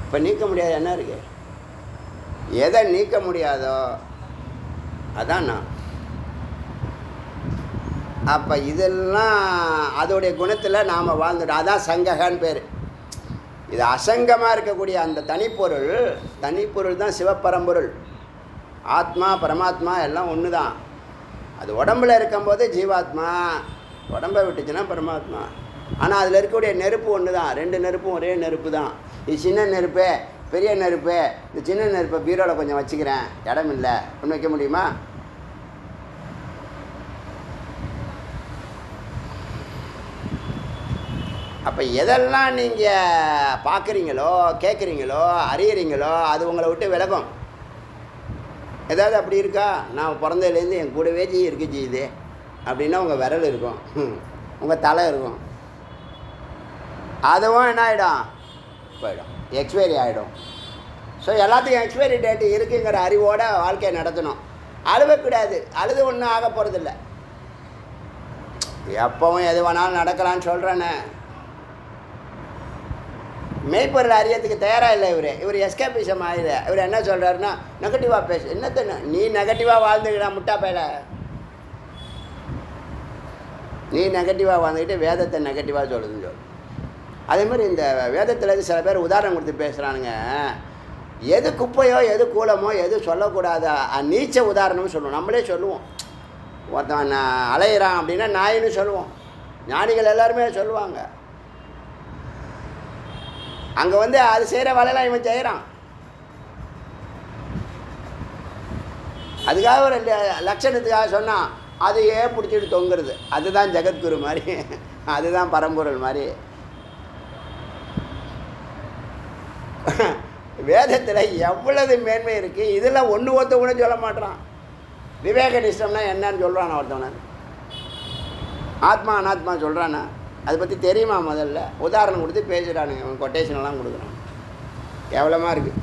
இப்போ நீக்க முடியாது என்ன இருக்குது? எதை நீக்க முடியாதோ அதான் நான். அப்போ இதெல்லாம் அதோடைய குணத்தில் நாம் வாழ்ந்துட்டோம். அதான் சங்ககான்னு பேர். இது அசங்கமாக இருக்கக்கூடிய அந்த தனிப்பொருள் தான் சிவப்பரம்பொருள். ஆத்மா பரமாத்மா எல்லாம் ஒன்று தான். அது உடம்பில் இருக்கும்போது ஜீவாத்மா, உடம்பை விட்டுச்சுன்னா பரமாத்மா. ஆனால் அதில் இருக்கக்கூடிய நெருப்பு ஒன்று தான். 2 நெருப்பும் ஒரே நெருப்பு தான். இது சின்ன நெருப்பு, பெரிய நெருப்பு. இந்த சின்ன நெருப்பை பீரோவில் கொஞ்சம் வச்சுக்கிறேன், இடம் இல்லை, ஒன்று வைக்க முடியுமா? அப்போ எதெல்லாம் நீங்கள் பார்க்குறீங்களோ, கேட்குறீங்களோ, அறியறீங்களோ அது உங்களை விட்டு விலகும். ஏதாவது அப்படி இருக்கா? நான் பிறந்ததுலேருந்து என் கூடவே இருக்குது இது அப்படின்னா உங்கள் விரல் இருக்கும், உங்கள் தலை இருக்கும். அதுவும் என்ன ஆகிடும்? போயிடும், எக்ஸ்பைரி ஆகிடும். ஸோ எல்லாத்துக்கும் எக்ஸ்பைரி டேட்டு இருக்குங்கிற அறிவோடு வாழ்க்கையை நடத்தணும். அழுவக்கூடாது. அழுது ஒன்றும் ஆக போகிறதில்ல. எப்பவும் எது வேணாலும் நடக்கலான்னு சொல்கிறேன்னு மெய்ப்பொருள் அறியத்துக்கு தயாராக இல்லை இவர் எஸ்கேபிசம் ஆகிடு. இவர் என்ன சொல்கிறாருன்னா நெகட்டிவாக பேசு. என்னத்த நீ நெகட்டிவாக வாழ்ந்துக்கிட்டா முட்டா பையல. நீ நெகட்டிவாக வாழ்ந்துக்கிட்டு வேதத்தை நெகட்டிவாக சொல்லுதுன்னு சொல்லு. அதே மாதிரி இந்த வேதத்தில் சில பேர் உதாரணம் கொடுத்து பேசுகிறானுங்க. எது குப்பையோ, எது கூலமோ, எது சொல்லக்கூடாத நீச்ச உதாரணம்னு சொல்லுவோம். நம்மளே சொல்லுவோம். ஒருத்தன் அலையிறான் அப்படின்னா நாயின்னு சொல்லுவோம். ஞானிகள் எல்லாருமே சொல்லுவாங்க. அங்கே அது செய்கிற வேலையெல்லாம் இவன் செய்கிறான். அதுக்காக ஒரு லட்சணத்துக்காக சொன்னான், அதையே பிடிச்சிட்டு தொங்குறது. அதுதான் ஜெகத்குரு மாதிரி, அதுதான் பரம்பொருள் மாதிரி. வேதத்தில் எவ்வளவு மேன்மை இருக்குது. இதில் ஒன்று கூட சொல்ல மாட்டான். விவேக நிஷ்டம்னா என்னன்னு சொல்கிறான் ஒருத்தவன. ஆத்மா அனாத்மா சொல்கிறானா? அதை பற்றி தெரியுமா? முதல்ல உதாரணம் கொடுத்து பேசுகிறானுங்க. அவன் கொட்டேஷனெல்லாம் கொடுக்குறான். கேவலமாக இருக்குது.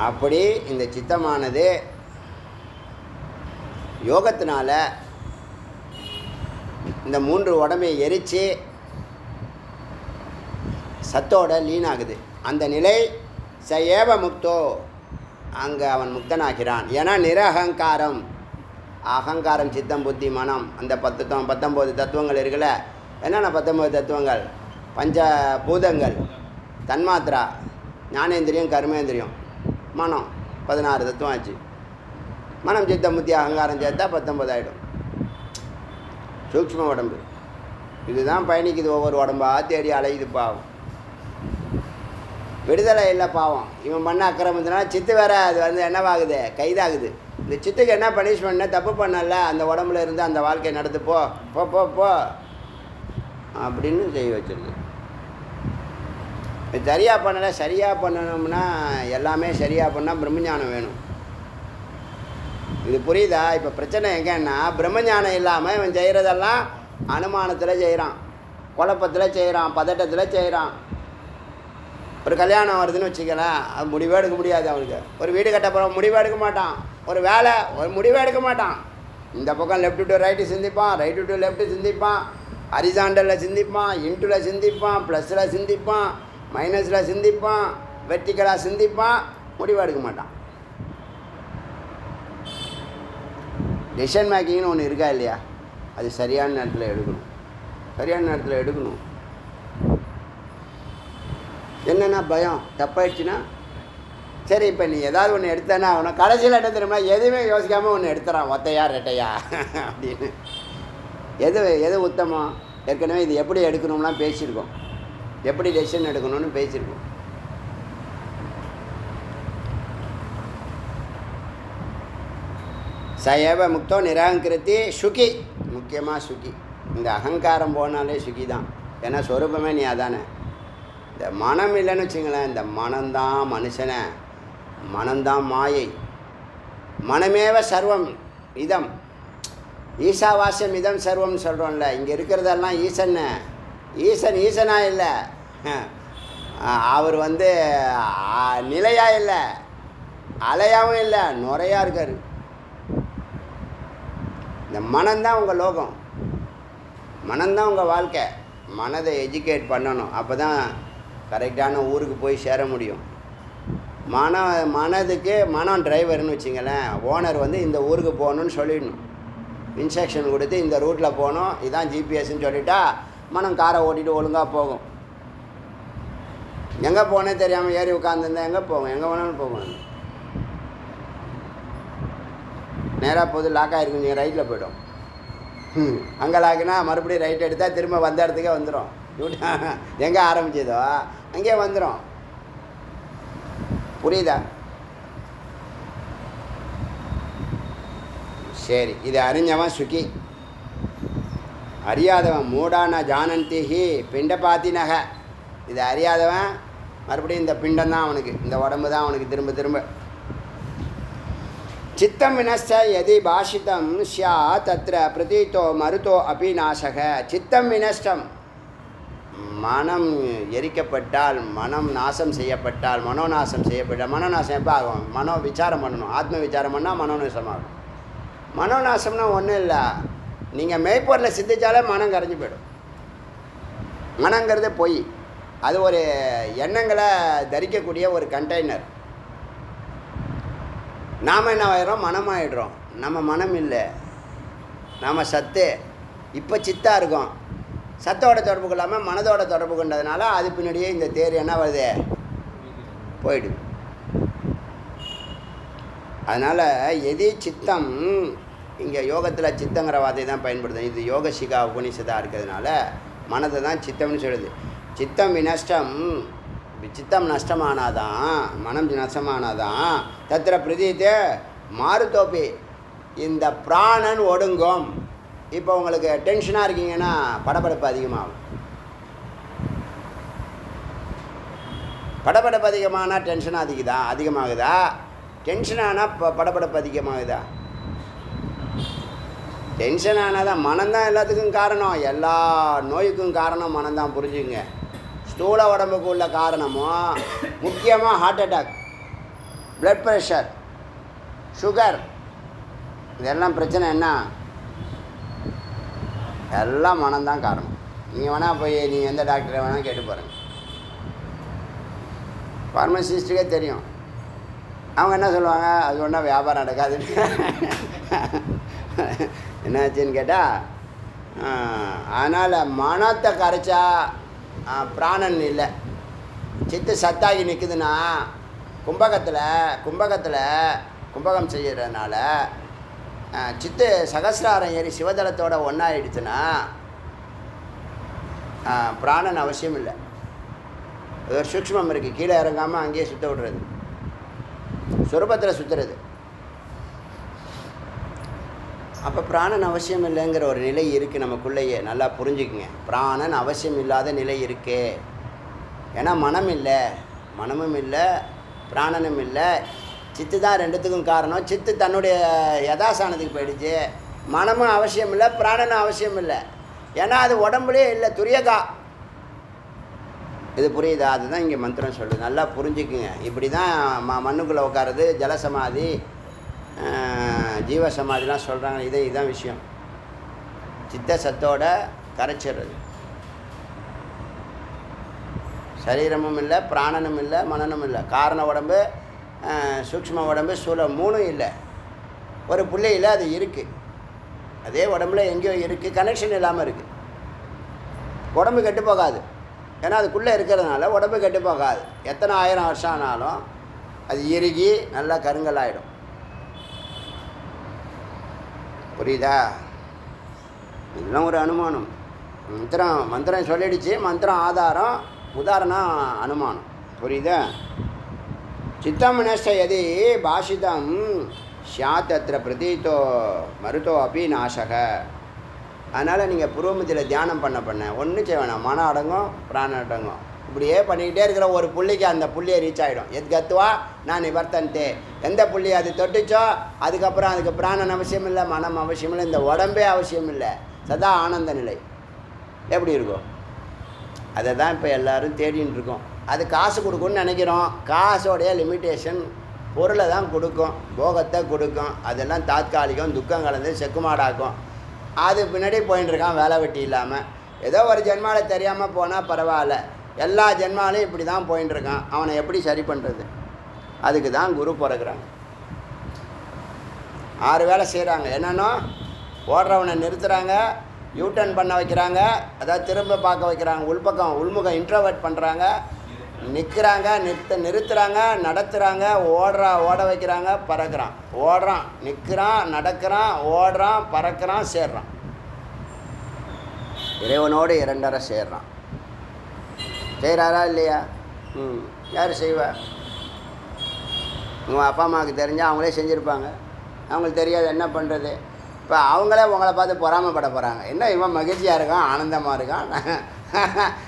அப்படி இந்த சித்தமானது யோகத்தினால இந்த 3 உடம்பை எரித்து சத்தோட லீனாகுது. அந்த நிலை ச ஏவ முக்தோ, அங்கே அவன் முக்தனாகிறான். ஏன்னா நிரகங்காரம், அகங்காரம், சித்தம், புத்தி, மனம், அந்த 19 தத்துவங்கள் இருக்குல்ல. என்னென்ன 19 தத்துவங்கள்? பஞ்ச பூதங்கள், தன்மாத்திரா, ஞானேந்திரியம், கர்மேந்திரியம், மனம், 16 தத்துவம் ஆச்சு. மனம் சித்தம் புத்தி அகங்காரம் சேர்த்தா 19 ஆகிடும். சூக்ஷ்ம உடம்பு இதுதான் பயணிக்குது. ஒவ்வொரு உடம்பாக தேடி அலையுது. பாவம் விடுதலை இல்லை. பாவம் இவன் பண்ண அக்கிரமத்தினால சித்து வேற அது என்னவாகுது? கைதாகுது. இந்த சித்துக்கு என்ன பனிஷ்மெண்ட்னா, தப்பு பண்ணல, அந்த உடம்புல இருந்து அந்த வாழ்க்கையை நடத்து போ போ போ போ அப்படின்னு செய்ய வச்சிருக்கு. சரியாக பண்ணலை. சரியாக பண்ணணும்னா எல்லாமே சரியாக பண்ணால் பிரம்மஞானம் வேணும். இது புரியுதா? இப்போ பிரச்சனை எங்கன்னா பிரம்மஞானம் இல்லாமல் இவன் செய்கிறதெல்லாம் அனுமானத்தில் செய்கிறான், குழப்பத்தில் செய்கிறான், பதட்டத்தில் செய்கிறான். ஒரு கல்யாணம் வருதுன்னு வச்சுக்கலாம், அது முடிவே எடுக்க முடியாது அவனுக்கு. ஒரு வீடு கட்ட போகிற முடிவே எடுக்க மாட்டான். ஒரு வேலை ஒரு முடிவே எடுக்க மாட்டான். இந்த பக்கம் லெஃப்ட் டு ரைட்டு சிந்திப்பான், ரைட்டு டு லெஃப்ட்டு சிந்திப்பான், ஹரிசாண்டலில் சிந்திப்பான், இன்ட்டுல சிந்திப்பான், ப்ளஸில் சிந்திப்பான், மைனஸில் சிந்திப்பான், வெர்டிக்கலாக சிந்திப்பான். முடிவு எடுக்க மாட்டான். டெசிஷன் மேக்கிங்னு ஒன்று இருக்கா இல்லையா? அது சரியான நேரத்தில் எடுக்கணும். சரியான நேரத்தில் எடுக்கணும். என்னென்னா பயம் தப்பாயிடுச்சுன்னா சரி, இப்போ நீ ஏதாவது ஒன்று எடுத்தேன்னா அவனை கடைசியில் என்ன தெரியுமா, எதுவுமே யோசிக்காமல் ஒன்று எடுத்துறான். ஒத்தையா ரெட்டையா அப்படின்னு. எது உத்தமம்? ஏற்கனவே இது எப்படி எடுக்கணும்லாம் பேசியிருக்கோம். எப்படி டெசிஷன் எடுக்கணும்னு பேசியிருக்கோம். ச ஏவ முக்தோ நிராகங்கிருத்தி சுகி, முக்கியமாக சுகி. இந்த அகங்காரம் போனாலே சுகி தான். ஏன்னா சொரூபமே நீ அதானே. இந்த மனம் இல்லைன்னு வச்சுங்களேன், இந்த மனம்தான் மனுஷனை, மனம்தான் மாயை. மனமேவ சர்வம் இதம், ஈசாவாஸ்யம் இதம் சர்வம்னு சொல்கிறோம்ல. இங்கே இருக்கிறதெல்லாம் ஈசன்னு. ஈசன் ஈசனா இல்லை, அவர் நிலையாக இல்லை, அலையாகவும் இல்லை, நுரையாக இருக்கார். இந்த மனம்தான் உங்கள் லோகம், மனம்தான் உங்கள் வாழ்க்கை. மனதை எஜுகேட் பண்ணணும், அப்போ தான் கரெக்டான ஊருக்கு போய் சேர முடியும். மனதுக்கு மனம் டிரைவர்னு வச்சிங்களேன். ஓனர் இந்த ஊருக்கு போகணுன்னு சொல்லிடணும், இன்ஸ்ட்ரக்ஷன் கொடுத்து இந்த ரூட்டில் போகணும், இதுதான் ஜிபிஎஸ்ன்னு சொல்லிட்டா மனம் காரை ஓட்டிகிட்டு ஒழுங்காக போகும். எங்கே போனே தெரியாமல் ஏறி உட்காந்துருந்தா எங்கே போகும்? எங்கே வேணாலும் போகும். நேராக போது லாக் ஆகிருக்கு, நீங்கள் ரைட்டில் போய்டும். அங்கே லாக்குனா மறுபடியும் ரைட் எடுத்தால் திரும்ப வந்த இடத்துக்கே வந்துடும். எங்கே ஆரம்பிச்சதோ அங்கேயே வந்துடும். புரியுதா? சரி, இது அறிஞ்சவன் சுகி. அறியாதவன் மூடான ஜானந்திஹி பிண்டபாத்தினக. இது அறியாதவன் மறுபடியும் இந்த பிண்டம் தான் அவனுக்கு, இந்த உடம்பு தான் அவனுக்கு திரும்ப திரும்ப. சித்தம் வினஷ்ட எதி பாஷிதம் ஸ்யா தத்ர பிரதீத்தோ மருத்தோ அபி நாசக. சித்தம் வினஷ்டம், மனம் எரிக்கப்பட்டால், மனம் நாசம் செய்யப்பட்டால், மனோநாசம் செய்யப்பட்டால். மனோநாசம் எப்போ ஆகும்? மனோ விசாரம் பண்ணணும், ஆத்ம விசாரம் பண்ணால் மனோநாசம் ஆகும். மனோநாசம்னா ஒன்றும் இல்லை, நீங்கள் மெய்ப்பொருளை சிந்திச்சாலே மனம் கரைஞ்சி போயிடும். மனங்கிறது பொய், அது ஒரு எண்ணங்களை தரிக்கக்கூடிய ஒரு கண்டெய்னர். நாம் என்ன ஆகிடுறோம்? மனமாகிடுறோம். நம்ம மனம் இல்லை, நாம் சத்து. இப்போ சித்தாக இருக்கோம், சத்தோட தொடர்பு கொள்ளாமல் மனதோட தொடர்பு கொண்டதுனால அது பின்னாடியே இந்த தேர் என்ன வருது? போயிடுது. அதனால் எதி சித்தம், இங்கே யோகத்தில் சித்தங்கிற வார்த்தை தான் பயன்படுத்தும். இது யோக சிகா உபனிஷதாக இருக்கிறதுனால மனதை தான் சித்தம்னு சொல்லுது. சித்தம் வினஷ்டம், சித்தம் நஷ்டமானாதான், மனம் நஷ்டமானாதான். தத்திர பிரதீத்தே மாறுதோப்பி, இந்த பிராணன் ஒடுங்கும். இப்போ உங்களுக்கு டென்ஷனாக இருக்கீங்கன்னா படபடப்பு அதிகமாகும். படபடப்பு அதிகமானால் டென்ஷன் அதிகமாகுதா? டென்ஷன் ஆனால் படபடப்பு அதிகமாகுதா? டென்ஷன் ஆனால் தான். மனம்தான் எல்லாத்துக்கும் காரணம், எல்லா நோய்க்கும் காரணம் மனம்தான். புரிஞ்சுங்க. ஸ்தூல உடம்புக்கு உள்ள காரணமும் முக்கியமாக heart attack, blood pressure, sugar, இதெல்லாம் பிரச்சனை என்ன? எல்லாம் மனம்தான் காரணம். நீங்கள் வேணால் போய் நீங்கள் எந்த டாக்டரை வேணால் கேட்டு பாருங்கள், ஃபார்மசிஸ்ட்டுக்கே தெரியும். அவங்க என்ன சொல்லுவாங்க? அது ஒன்றா வியாபாரம் நடக்காதுன்னு. என்னாச்சுன்னு கேட்டால், அதனால் மனத்தை கரைச்சா பிராணன் இல்லை, சித்து சத்தாகி நிற்குதுன்னா கும்பகம் செய்கிறதுனால சித்து சகசிராரம் ஏறி சிவதளத்தோடு ஒன்றாயிடுச்சுன்னா பிராணன் அவசியம் இல்லை. அது ஒரு சூக்ஷ்மம் இருக்குது, கீழே இறங்காமல் அங்கேயே சுற்ற விடுறது, சொரூபத்தில் சுற்றுறது. அப்போ பிராணன் அவசியம் இல்லைங்கிற ஒரு நிலை இருக்குது நமக்குள்ளேயே. நல்லா புரிஞ்சுக்குங்க, பிராணன் அவசியம் இல்லாத நிலை இருக்குது. ஏன்னா மனம் இல்லை, மனமும் இல்லை, பிராணனும் இல்லை. சித்து தான் ரெண்டுத்துக்கும் காரணம். சித்து தன்னுடைய யதாசானத்துக்கு போயிடுச்சு. மனமும் அவசியம் இல்லை, பிராணனும் அவசியம் இல்லை. ஏன்னா அது உடம்புலேயே இல்லை, துரியகா. இது புரியுதா? அதுதான் இங்கே மந்திரம் சொல்லுது. நல்லா புரிஞ்சுக்குங்க. இப்படி தான் மண்ணுக்குள்ளே உட்காருது, ஜலசமாதி, ஜீவசமாதிலாம் சொல்கிறாங்க. இதுதான் விஷயம். சித்த சத்தோட கரைச்சிடுறது. சரீரமும் இல்லை, பிராணனும் இல்லை, மனனும் இல்லை. காரண உடம்பு, சூக்ஷ்ம உடம்பு, சூலம் மூணும் இல்லை. ஒரு புள்ளியில் அது இருக்குது, அதே உடம்புல எங்கேயோ இருக்குது, கனெக்ஷன் இல்லாமல் இருக்குது. உடம்பு கெட்டு போகாது, ஏன்னா அதுக்குள்ளே இருக்கிறதுனால உடம்பு கெட்டு போகாது. எத்தனை 1000 வருஷம் ஆனாலும் அது இறுகி நல்லா கருங்கல் ஆகிடும். புரியுதா? இதெல்லாம் ஒரு அனுமானம். மந்திரம் சொல்லிடுச்சு. மந்திரம் ஆதாரம், உதாரணம் அனுமானம். புரியுதா? சித்தம் நஷ்ட எதி பாஷிதம் ஸ்யாத் தத்ர பிரதீத்தோ மருத்தோ அபி நாசக. அதனால் நீங்கள் புருவமத்தியில் தியானம் பண்ண ஒன்றும் செய்ய வேணாம். மனம் அடங்கும், பிராணம் அடங்கும். இப்படியே பண்ணிக்கிட்டே இருக்கிற ஒரு புள்ளிக்கு அந்த புள்ளியை ரீச் ஆகிடும். எது கத்துவா நான் நிவர்த்தன்ட்டே. எந்த புள்ளி அது தொட்டுச்சோ அதுக்கப்புறம் அதுக்கு பிராணன் அவசியம் இல்லை, மனம் அவசியம் இல்லை, இந்த உடம்பே அவசியம் இல்லை. சதா ஆனந்த நிலை எப்படி இருக்கும்? அதை தான் இப்போ எல்லோரும் தேடின்னு இருக்கோம். அது காசு கொடுக்கும்னு நினைக்கிறோம். காசோடைய லிமிட்டேஷன் பொருளை தான் கொடுக்கும், போகத்தை கொடுக்கும். அதெல்லாம் தாத்காலிகம், துக்கம் கலந்து செக்குமாடாக்கும். அது பின்னாடி போயின்னு இருக்கான் வேலை வெட்டி இல்லாமல். ஏதோ ஒரு ஜென்மாவில் தெரியாமல் போனால் பரவாயில்ல, எல்லா ஜென்மாலையும் இப்படி தான் போயின்னு இருக்கான். அவனை எப்படி சரி பண்ணுறது? அதுக்கு தான் குரு பிறகுறாங்க. 6 வேலை செய்கிறாங்க. என்னென்னா ஓடுறவனை நிறுத்துகிறாங்க, யூட்டர்ன் பண்ண வைக்கிறாங்க, அதாவது திரும்ப பார்க்க வைக்கிறாங்க, உள்முகம் இன்ட்ரோவர்ட் பண்ணுறாங்க, நிற்கிறாங்க, நிறுத்துகிறாங்க, நடத்துகிறாங்க, ஓட வைக்கிறாங்க, பறக்கிறான், ஓடுறான், நிற்கிறான், நடக்கிறான், ஓடுறான், பறக்கிறான், சேர்றான். இறைவனோடு 2 சேர்றான். செய்கிறாரா இல்லையா? யார் செய்வா? உங்கள் அப்பா அம்மாவுக்கு தெரிஞ்சால் அவங்களே செஞ்சுருப்பாங்க. அவங்களுக்கு தெரியாது என்ன பண்ணுறது. இப்போ அவங்களே உங்களை பார்த்து பொறாமப்பட போகிறாங்க. என்ன இவன் மகிழ்ச்சியாக இருக்கான், ஆனந்தமாக இருக்கான்,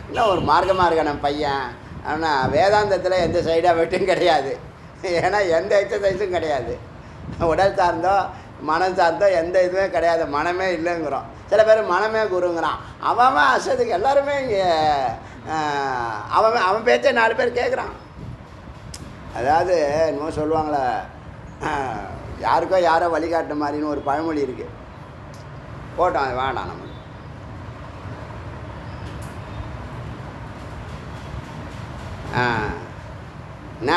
இன்னும் ஒரு மார்க்கமாக இருக்கான் நம்ம பையன். ஆனால் வேதாந்தத்தில் எந்த சைடாக வெட்டும் கிடையாது. ஏன்னா எந்த எக்ஸசைஸும் கிடையாது. உடல் சார்ந்தோ மனம் சார்ந்தோ எந்த இதுவுமே கிடையாது. மனமே இல்லைங்கிறோம். சில பேர் மனமே குருங்கிறான். அவன் அசதுக்கு எல்லாருமே இங்கே அவன் பேச்சை 4 பேர் கேட்குறான். அதாவது என்னமோ சொல்லுவாங்களே, யாருக்கோ யாரோ வழிகாட்டுற மாதிரின்னு ஒரு பழமொழி இருக்குது. போட்டோம், அது வேண்டாம் நமக்கு. ந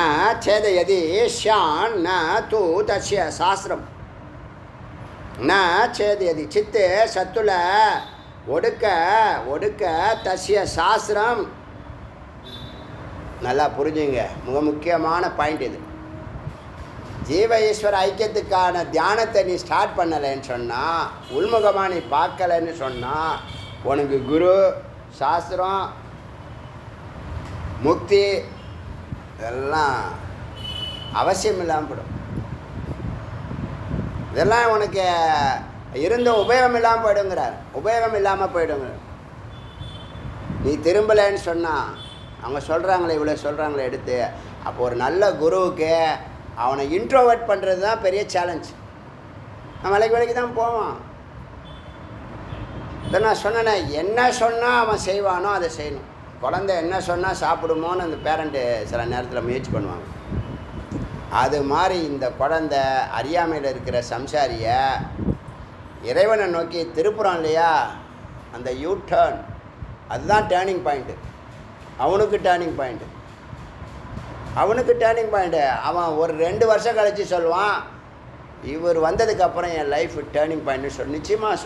சேதயதி ஷான் ந தூ தஸ்ய சாஸ்திரம் ந சேதயதி சித்து சத்துல ஒடுக்க தஸ்ய சாஸ்திரம். நல்லா புரிஞ்சுங்க, மிக முக்கியமான பாயிண்ட் இது. ஜீவ ஈஸ்வர ஐக்கியத்துக்கான தியானத்தை நீ ஸ்டார்ட் பண்ணலைன்னு சொன்னால், உள்முகமாக நீ பார்க்கலைன்னு சொன்னால், உனக்கு குரு சாஸ்திரம் முக்தி இதெல்லாம் அவசியம் இல்லாமல் போடும். இதெல்லாம் உனக்கு இருந்த உபயோகம் இல்லாமல் போயிடுங்கிறார். உபயோகம் இல்லாமல் போயிடுங்க. நீ திரும்பலைன்னு சொன்னால், அவங்க சொல்கிறாங்களே இவ்வளோ சொல்கிறாங்களே எடுத்து, அப்போ ஒரு நல்ல குருவுக்கு அவனை இன்ட்ரோவர்ட் பண்ணுறது தான் பெரிய சேலஞ்ச். நான் வேலைக்கு தான் போவான். இதை நான் சொன்னேனே, என்ன சொன்னால் அவன் செய்வானோ அதை செய்யணும். குழந்தை என்ன சொன்னால் சாப்பிடுமோன்னு அந்த பேரண்ட்டு சில நேரத்தில் முயற்சி பண்ணுவாங்க. அது மாதிரி இந்த குழந்தை அறியாமையில் இருக்கிற சம்சாரியை இறைவனை நோக்கி திருப்புறான் இல்லையா, அந்த யூ டர்ன், அதுதான் டேர்னிங் பாயிண்ட்டு. அவனுக்கு டேர்னிங் பாயிண்ட்டு. அவன் ஒரு 2 வருஷம் கழித்து சொல்லுவான், இவர் வந்ததுக்கப்புறம் என் லைஃப் டேர்னிங் பாயிண்ட்னு நிச்சயமாக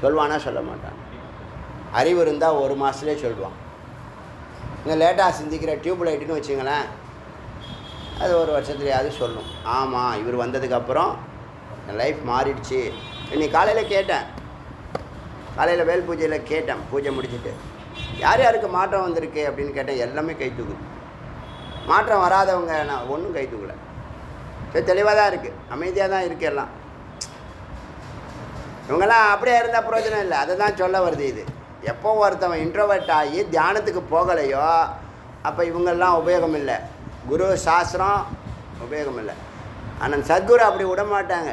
சொல்லுவானா சொல்ல மாட்டான். அறிவு இருந்தால் 1 மாதத்துலேயே சொல்லுவான். இங்கே லேட்டாக சிந்திக்கிற டியூப் லைட்டுன்னு வச்சுங்களேன், அது 1 வருஷத்துலையாவது சொல்லும், ஆமாம் இவர் வந்ததுக்கப்புறம் என் லைஃப் மாறிடுச்சு. இன்னைக்கு காலையில் கேட்டேன், காலையில் வேல் பூஜையில் கேட்டேன், பூஜை முடிச்சுட்டு யார் யாருக்கு மாற்றம் வந்திருக்கு அப்படின்னு கேட்டேன். எல்லாமே கை தூக்குது. மாற்றம் வராதவங்க நான் ஒன்றும் கை தூக்கலை. சரி, தெளிவாக தான் இருக்குது, அமைதியாக தான் இருக்குது எல்லாம். இவங்கெல்லாம் அப்படியே இருந்தால் பிரயோஜனம் இல்லை. அதை தான் சொல்ல வருது இது. எப்போ ஒருத்தவன் இன்ட்ரோவர்ட் ஆகி தியானத்துக்கு போகலையோ அப்போ இவங்கெல்லாம் உபயோகம் இல்லை. குரு சாஸ்திரம் உபயோகம் இல்லை. ஆனால் சத்குரு அப்படி விட மாட்டாங்க,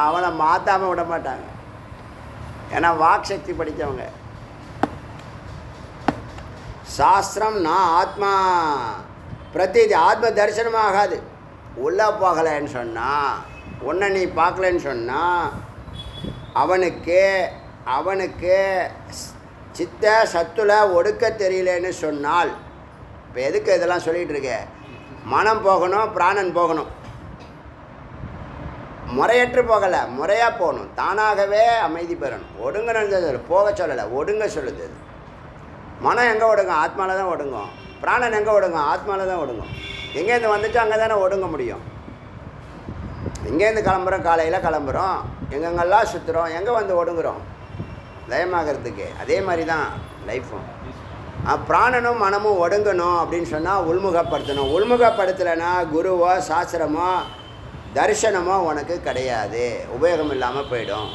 அவனை மாற்றாமல் விட மாட்டாங்க. ஏன்னா வாக் சக்தி படித்தவங்க. சாஸ்திரம் நான் ஆத்மா பிரதீதி, ஆத்ம தரிசனமாக ஆகாது. உள்ளே போகலைன்னு சொன்னால், உன்னை நீ பார்க்கலன்னு சொன்னால், அவனுக்கு சித்த சத்துல ஒடுக்க தெரியலன்னு சொன்னால், இப்போ எதுக்கு இதெல்லாம் சொல்லிகிட்டு இருக்க? மனம் போகணும், பிராணன் போகணும். முறையற்று போகலை, முறையாக போகணும். தானாகவே அமைதி பெறணும். ஒடுங்கணுன்றது போக சொல்லலை, ஒடுங்க சொல்லுது. மனம் எங்கே ஒடுங்கும்? ஆத்மாவில் தான் ஒடுங்கும். பிராணன் எங்கே ஒடுங்கும்? ஆத்மாவில் தான் ஒடுங்கும். எங்கேருந்து வந்துச்சோ அங்கே தானே ஒடுங்க முடியும். எங்கேருந்து கிளம்புறோம்? காலையில் கிளம்புறோம், எங்கெங்கெல்லாம் சுற்றுறோம், எங்கே வந்து ஒடுங்குறோம்? லயமாகிறதுக்கு. அதே மாதிரி தான் லைஃப்பும். பிராணனும் மனமும் ஒடுங்கணும் அப்படின்னு சொன்னால் உள்முகப்படுத்தணும். உள்முகப்படுத்தலைன்னா குருவோ சாஸ்திரமோ தரிசனமோ உனக்கு கிடையாது, உபயோகம் இல்லாமல் போயிடும்.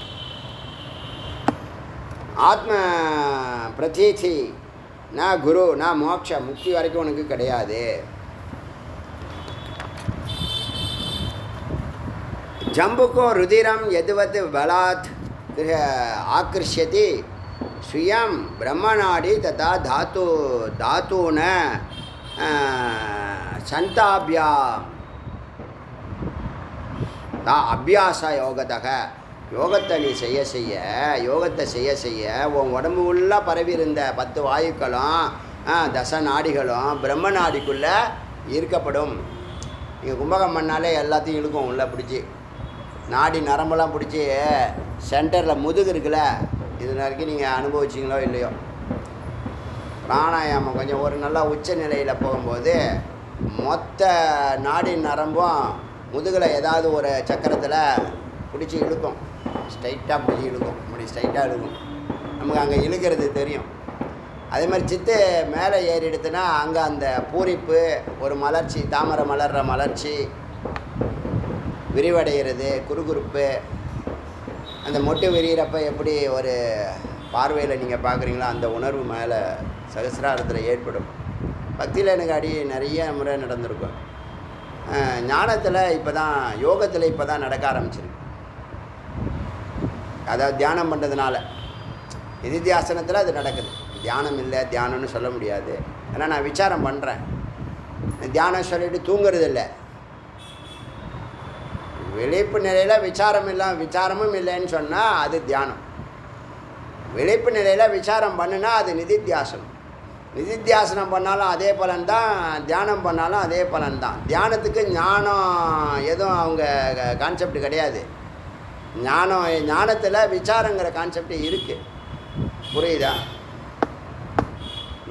ஆத்ம பிரதீதி நான் குரு நான் மோட்ச முக்தி வரைக்கும் உனக்கு கிடையாது. ஜம்புக்கோ ருதிரம் எதுவத் பலாத் ஆக்ருஷ்யதி ஸ்வயம் பிரம்மநாடி ததா தாத்தூன சந்தாபியா அபியாச யோகத்தக யோகத்தை நீ யோகத்தை செய்ய உன் உடம்பு உள்ளே பரவி இருந்த 10 வாயுக்களும் தச நாடிகளும் பிரம்ம நாடிக்குள்ளே ஈர்க்கப்படும். நீங்கள் கும்பகம் பண்ணாலே எல்லாத்தையும் இழுக்கும் உள்ளே பிடிச்சி, நாடி நரம்பெல்லாம் பிடிச்சி சென்டரில் முதுகு இருக்குல்ல, இது வரைக்கும் நீங்கள் அனுபவிச்சிங்களோ இல்லையோ. பிராணாயாமம் கொஞ்சம் ஒரு நல்லா உச்ச நிலையில் போகும்போது மொத்த நாடி நரம்பும் முதுகில் ஏதாவது ஒரு சக்கரத்தில் பிடிச்சி இழுக்கும், ஸ்ட்ரைட்டாக பிடிச்சி இழுக்கும், இப்படி ஸ்ட்ரைட்டாக இழுக்கும், நமக்கு அங்கே இழுக்கிறது தெரியும். அதே மாதிரி சித்து மேலே ஏறி எடுத்துனா அங்கே அந்த பூரிப்பு, ஒரு மலர்ச்சி, தாமரை மலர்ற மலர்ச்சி, விரிவடைகிறது, குறுகுறுப்பு, அந்த மொட்டு விரிகிறப்ப எப்படி ஒரு பார்வையில் நீங்கள் பார்க்குறீங்களோ அந்த உணர்வு மேலே சகசிராரத்தில் ஏற்படும். பக்தியில் எனக்கு நிறைய முறை நடந்திருக்கும். ஞானத்தில் இப்போ தான், யோகத்தில் இப்போ தான் நடக்க ஆரம்பிச்சிருக்கு. அதாவது தியானம் பண்ணுறதுனால நிதித்தியாசனத்தில் அது நடக்குது. தியானம் இல்லை, தியானம்னு சொல்ல முடியாது. ஏன்னா நான் விசாரம் பண்ணுறேன். தியானம் சொல்லிட்டு தூங்குறது இல்லை. விழிப்பு நிலையில் விசாரமும் இல்லைன்னு சொன்னால் அது தியானம். விழிப்பு நிலையில் விசாரம் பண்ணுனா அது நிதித்தியாசனம். நிதித்தியாசனம் பண்ணாலும் அதே பலன் தான், தியானம் பண்ணாலும் அதே பலன் தான். தியானத்துக்கு ஞானம் எதுவும் அவங்க கான்செப்ட் கிடையாது. ஞானத்தில் விசாரங்கிற கான்செப்ட் இருக்குது. புரியுதா?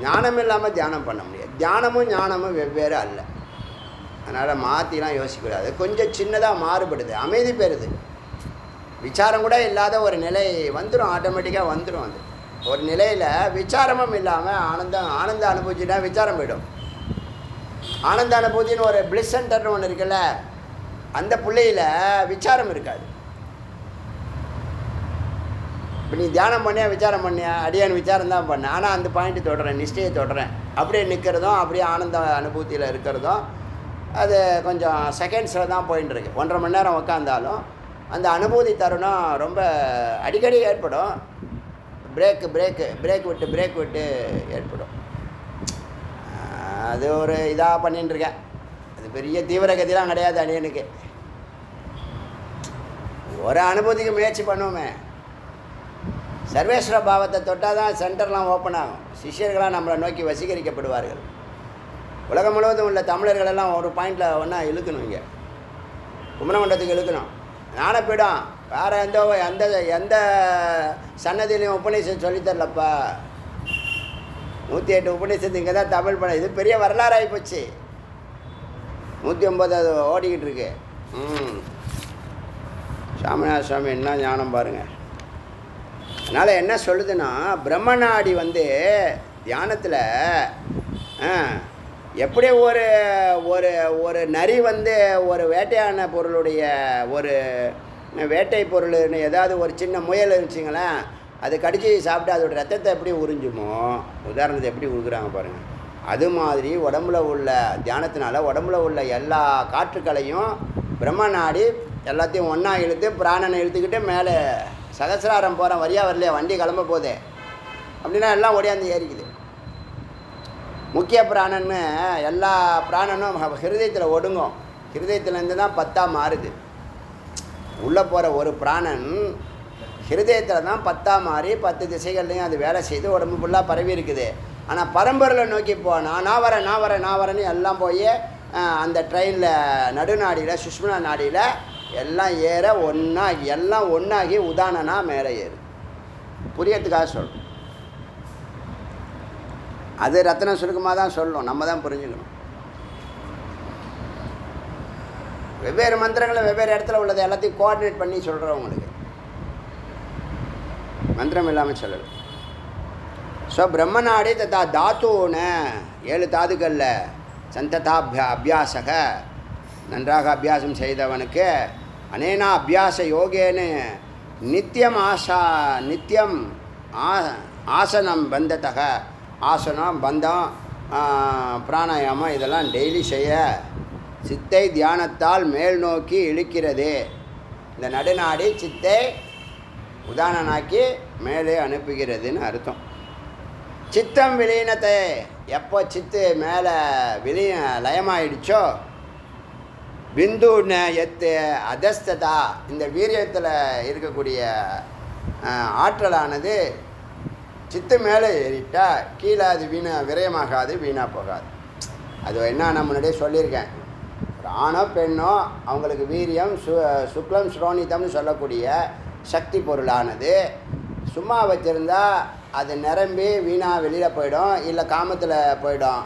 ஞானம் இல்லாமல் தியானம் பண்ண முடியாது. தியானமும் ஞானமும் வெவ்வேறு அல்ல. அதனால் மாற்றிலாம் யோசிக்கக்கூடாது. கொஞ்சம் சின்னதாக மாறுபடுது, அமைதி பெறுது. விசாரம் கூட இல்லாத ஒரு நிலை வந்துடும், ஆட்டோமேட்டிக்காக வந்துடும். அது ஒரு நிலையில் விசாரமும் இல்லாமல் ஆனந்த அனுபூதினா விசாரம் போயிடும். ஆனந்த அனுபூதின்னு ஒரு பிளிஸ் சென்டர்னு ஒன்று இருக்குல்ல, அந்த பிள்ளையில் விசாரம் இருக்காது. இப்போ நீ தியானம் பண்ணியா விசாரம் பண்ணியா? அடியான் விசாரம் தான் பண்ணேன், ஆனால் அந்த பாயிண்ட்டு தொடுறேன், நிஷ்டையை தொடுறேன். அப்படியே நிற்கிறதும் அப்படியே ஆனந்த அனுபூதியில் இருக்கிறதும் அது கொஞ்சம் செகண்ட்ஸில் தான் போயின்னு இருக்கு. 1.5 மணி நேரம் உட்காந்தாலும் அந்த அனுபூதி தருணம் ரொம்ப அடிக்கடி ஏற்படும். பிரேக் விட்டு ஏற்படும். அது ஒரு இதாக பண்ணிட்டுருக்கேன். அது பெரிய தீவிரகதிலாம் கிடையாது அடியனுக்கு. ஒரு அனுபூதிக்கு முயற்சி பண்ணுவோமே. சர்வேஸ்வர பாவத்தை தொட்டால் தான் சென்டர்லாம் ஓப்பன் ஆகும். சிஷ்யர்களாக நம்மளை நோக்கி வசீகரிக்கப்படுவார்கள். உலகம் முழுவதும் உள்ள தமிழர்களெல்லாம் ஒரு பாயிண்டில் ஒன்றா இழுக்கணும். இங்கே குமரமண்டலத்துக்கு இழுக்கணும். ஞானப்பீடம் வேறு எந்த சன்னதியிலையும் உபநிஷத்து சொல்லித்தரலப்பா. 108 உபநிஷத்து இங்கே தான் தமிழ் படம். இது பெரிய வரலாறு ஆகிப்போச்சு. 109 அது ஓடிக்கிட்டு இருக்கு. சாமிநாத சுவாமி என்ன ஞானம் பாருங்கள். அதனால் என்ன சொல்லுதுன்னா, பிரம்மநாடி தியானத்தில் எப்படி ஒரு நரி ஒரு வேட்டையான பொருளுடைய ஒரு வேட்டை பொருள்னு ஏதாவது ஒரு சின்ன முயல் இருந்துச்சிங்களேன், அது கடிச்சு சாப்பிட்டு அதோட ரத்தத்தை எப்படி உறிஞ்சுமோ, உதாரணத்தை எப்படி உருக்குறாங்க பாருங்கள். அது மாதிரி உடம்புல உள்ள தியானத்தினால உடம்புல உள்ள எல்லா காற்றுக்களையும் பிரம்மநாடி எல்லாத்தையும் ஒன்றா இழுத்து பிராணனை இழுத்துக்கிட்டு மேலே சகசிராரம் போகிறேன், வரியா வரலையா, வண்டி கிளம்ப போதே அப்படின்னா எல்லாம் ஓடியாந்து ஏறிக்குது. முக்கிய பிராணன்னு எல்லா பிராணனும் ஹிருதயத்தில் ஒடுங்கும். ஹிருதயத்துலேருந்து தான் 10 மாறுது. உள்ளே போகிற ஒரு பிராணன் ஹிருதயத்தில் தான் 10 மாறி 10 திசைகள்லையும் அது வேலை செய்து உடம்பு ஃபுல்லாக பரவி இருக்குது. ஆனால் பரம்பரையில் நோக்கி போனால் நான் வரேன்னு எல்லாம் போய் அந்த ட்ரெயினில் நடுநாடியில் சுஷ்மனா நாடியில் எல்லாம் ஏற ஒன்றாகி உதானனா மேலே ஏறு. புரியறதுக்காக சொல்கிறோம். அது ரத்ன சுருக்கமாக தான் சொல்லணும், நம்ம தான் புரிஞ்சுக்கணும். வெவ்வேறு மந்திரங்களை வெவ்வேறு இடத்துல உள்ளது எல்லாத்தையும் கோஆர்டினேட் பண்ணி சொல்கிறோம் உங்களுக்கு. மந்திரம் இல்லாமல் சொல்லலை. ஸோ பிரம்மநாடி தத்தா தாத்தூன 7 தாதுக்களில் சந்ததா அபியாசக நன்றாக அபியாசம் செய்தவனுக்கு அனேனா அபியாச யோகேன்னு நித்தியம் ஆசனம் பந்தத்தக ஆசனம் பந்தம் பிராணாயாமம் இதெல்லாம் டெய்லி செய்ய சித்தை தியானத்தால் மேல் நோக்கி இழுக்கிறது. இந்த நடுநாடி சித்தை உதாரணனாக்கி மேலே அனுப்புகிறதுன்னு அர்த்தம். சித்தம் விலீனத்தை எப்போ சித்து மேலே லயமாயிடுச்சோ பிந்து எத்து அதஸ்ததா இந்த வீரியத்தில் இருக்கக்கூடிய ஆற்றலானது சித்து மேலே ஏறிட்டா கீழே அது விரயமாகாது, வீணாக போகாது. அது என்ன நான் முன்னாடியே சொல்லியிருக்கேன். ஒரு ஆணோ பெண்ணோ அவங்களுக்கு வீரியம் சுக்லம் ஸ்ரோனிதம்னு சொல்லக்கூடிய சக்தி பொருளானது சும்மா வச்சுருந்தா அது நிரம்பி வீணாக வெளியில் போயிடும், இல்லை காமத்தில் போயிடும்.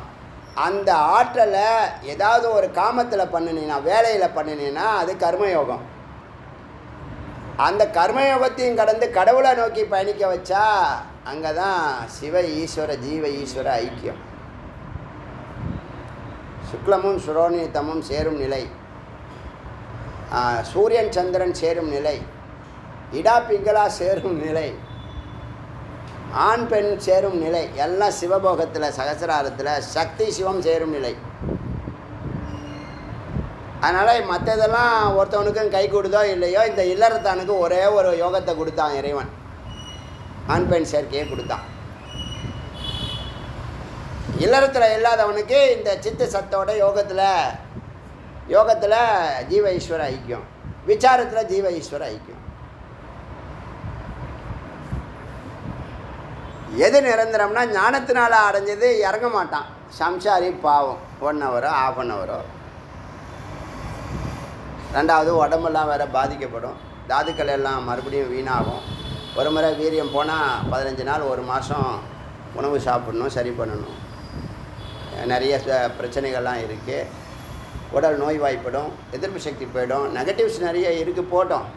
அந்த ஆற்றலை ஏதாவது ஒரு காமத்தில் பண்ணினீன்னா, வேலையில் பண்ணினீன்னா அது கர்மயோகம். அந்த கர்மயோகத்தையும் கடந்து கடவுளை நோக்கி பயணிக்க வச்சா அங்கே தான் சிவ ஈஸ்வர ஜீவ ஈஸ்வர ஐக்கியம். சுக்லமும் சுரோனிதமும் சேரும் நிலை, சூரியன் சந்திரன் சேரும் நிலை, இடா பிங்களா சேரும் நிலை, ஆண் பெண் சேரும் நிலை, எல்லாம் சிவபோகத்தில் சகசிராரத்தில் சக்தி சிவம் சேரும் நிலை. அதனால் மற்றதெல்லாம் ஒருத்தவனுக்கும் கை கொடுத்தோ இல்லையோ இந்த இல்லறத்தானுக்கு ஒரே ஒரு யோகத்தை கொடுத்தான் இறைவன், ஆண் பெண் சேர்க்கையை கொடுத்தான். இல்லறத்தில் இல்லாதவனுக்கு இந்த சித்த சத்தோட யோகத்தில் ஜீவ ஈஸ்வர ஐக்கியம், விசாரத்தில் ஜீவ ஈஸ்வர ஐக்கியம். எது நிரந்தரம்னா ஞானத்தினால் அடைஞ்சது இறங்க மாட்டான். சம்சாரி பாவம் 1 ஹவரோ 1/2 ஹவரோ. ரெண்டாவது உடம்பெல்லாம் வேறு பாதிக்கப்படும், தாதுக்கள் எல்லாம் மறுபடியும் வீணாகும். ஒரு முறை வீரியம் போனால் 15 நாள் 1 மாதம் உணவு சாப்பிடணும், சரி பண்ணணும். நிறைய பிரச்சனைகள்லாம் இருக்குது. உடல் நோய்வாய்ப்படும், எதிர்ப்பு சக்தி போயிடும், நெகட்டிவ்ஸ் நிறைய இருக்குது. போட்டோம்,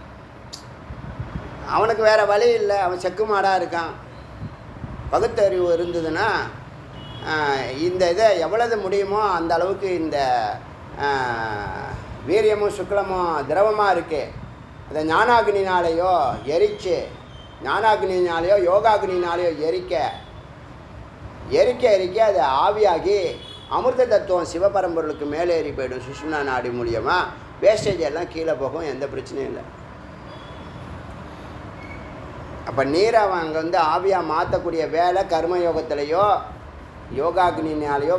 அவனுக்கு வேறு வழி இல்லை. அவன் செக்கு மாடாக இருக்கான். பகுத்தறிவு இருந்ததுன்னா இந்த இதை எவ்வளவு முடியுமோ அந்த அளவுக்கு இந்த வீரியமும் சுக்லமும் திரவமாக இருக்குது. அதை ஞானாக்னினாலேயோ எரிச்சு, ஞானாக்னினாலேயோ யோகாக்னினாலேயோ எரிக்க அது ஆவியாகி அமிர்த தத்துவம் சிவபரம்பொருளுக்கு மேலே ஏறி போயிடும். சுஷ்மனா நாடி மூலியமாக வேஸ்டேஜ் எல்லாம் கீழே போகும், எந்த பிரச்சனையும் இல்லை. அப்போ நீரை அவன் அங்கே ஆவியாக மாற்றக்கூடிய வேலை கர்மயோகத்திலையோ யோகாக்னினாலேயோ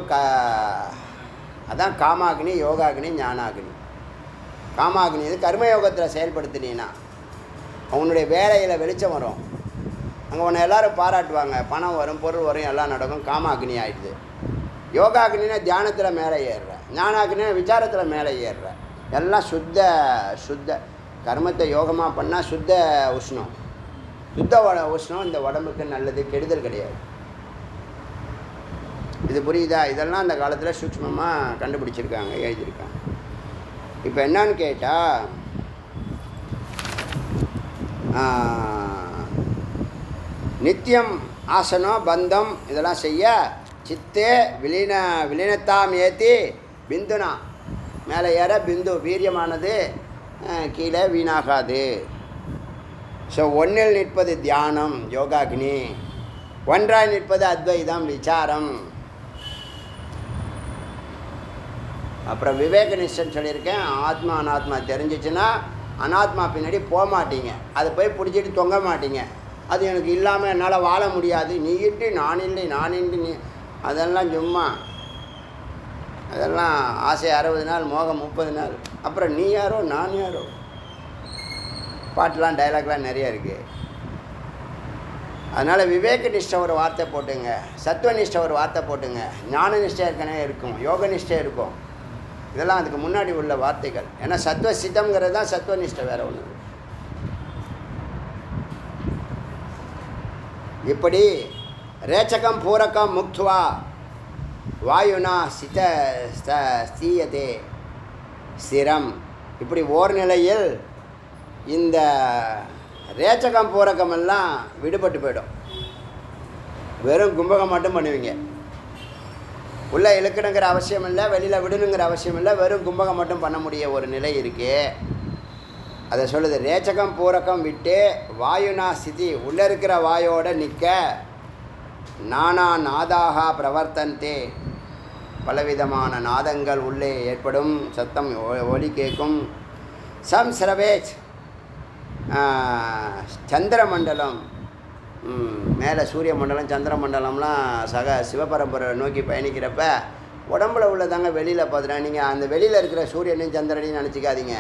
அதான் காமாக்னி, யோகாக்னி, ஞானாக்னி. காமாக்னி இது கர்மயோகத்தில் செயல்படுத்தினீன்னா அவனுடைய வேலையில் வெளிச்சம் வரும். அங்கே உன்னை எல்லோரும் பாராட்டுவாங்க, பணம் வரும், பொருள் வரும், எல்லாம் நடக்கும். காமாக்னி ஆகிடுது. யோகாக்னின்னா தியானத்தில் மேலே ஏறுற, ஞானாக்னின்னா விசாரத்தில் மேலே ஏறுற. எல்லாம் சுத்த கர்மத்தை யோகமாக பண்ணால் சுத்த உஷ்ணம். சுத்த உஷ்ணம் இந்த உடம்புக்கு நல்லது, கெடுதல் கிடையாது. இது புரியுதா? இதெல்லாம் அந்த காலத்தில் சூக்ஷ்மமாக கண்டுபிடிச்சிருக்காங்க, எழுதியிருக்காங்க. இப்போ என்னன்னு கேட்டால் நித்தியம் ஆசனம் பந்தம் இதெல்லாம் செய்ய சித்தே விலீனத்தாம் ஏற்றி பிந்துனா மேலே ஏற பிந்து வீரியமானது கீழே வீணாகாது. ஸோ 1ல் நிற்பது தியானம் யோகாக்னி, 1ஆய் நிற்பது அத்வைதம் விசாரம். அப்புறம் விவேக நிஷ்டன் சொல்லியிருக்கேன். ஆத்மா அனாத்மா தெரிஞ்சிச்சுன்னா அனாத்மா பின்னாடி போக மாட்டீங்க, அதை போய் பிடிச்சிட்டு தொங்க மாட்டீங்க. அது எனக்கு இல்லாமல் என்னால் வாழ முடியாது, நீ இட்டு நான் இல்லை, நான் இன்று நீ, அதெல்லாம் சும்மா. அதெல்லாம் ஆசை 60 நாள், மோகம் 30 நாள். அப்புறம் நீ யாரோ நான் யாரோ. பாட்டெலாம் டைலாக்லாம் நிறைய இருக்குது. அதனால் விவேக நிஷ்டை ஒரு வார்த்தை போட்டுங்க, சத்துவ நிஷ்டை ஒரு வார்த்தை போட்டுங்க, ஞான நிஷ்டை ஏற்கனவே இருக்கும், யோக நிஷ்டை இருக்கும். இதெல்லாம் அதுக்கு முன்னாடி உள்ள வார்த்தைகள். ஏன்னா சத்துவ சித்தம்ங்கிறது தான் சத்துவ நிஷ்டை, வேறு ஒன்று. இப்படி ரேச்சகம் பூரகம் முக்துவா வாயுனா ஸ்தீயதே ஸ்திரம். இப்படி ஓர் நிலையில் இந்த ரேச்சகம் பூரகமெல்லாம் விடுபட்டு போயிடும். வெறும் கும்பகம் மட்டும் பண்ணுவீங்க. உள்ளே இழுக்கணுங்கிற அவசியம் இல்லை, வெளியில் விடணுங்கிற அவசியம் இல்லை, வெறும் கும்பகம் மட்டும் பண்ண முடிய ஒரு நிலை இருக்குது. அதை சொல்லுது. ரேச்சகம் பூரகம் விட்டு வாயுனா ஸ்திதி, உள்ளே இருக்கிற வாயோட நிற்க நானா நாதாக பிரவர்த்தந்தே, பலவிதமான நாதங்கள் உள்ளே ஏற்படும், சத்தம் ஒலி கேட்கும். சம்ஸ்ரவேச் சந்திரமண்டலம், மேலே சூரிய மண்டலம் சந்திர மண்டலம்லாம் சிவபரம்பரை நோக்கி பயணிக்கிறப்ப உடம்புல உள்ளதாங்க வெளியில் பார்த்துட்டேன். நீங்கள் அந்த வெளியில் இருக்கிற சூரியனையும் சந்திரனையும் நினச்சிக்காதீங்க.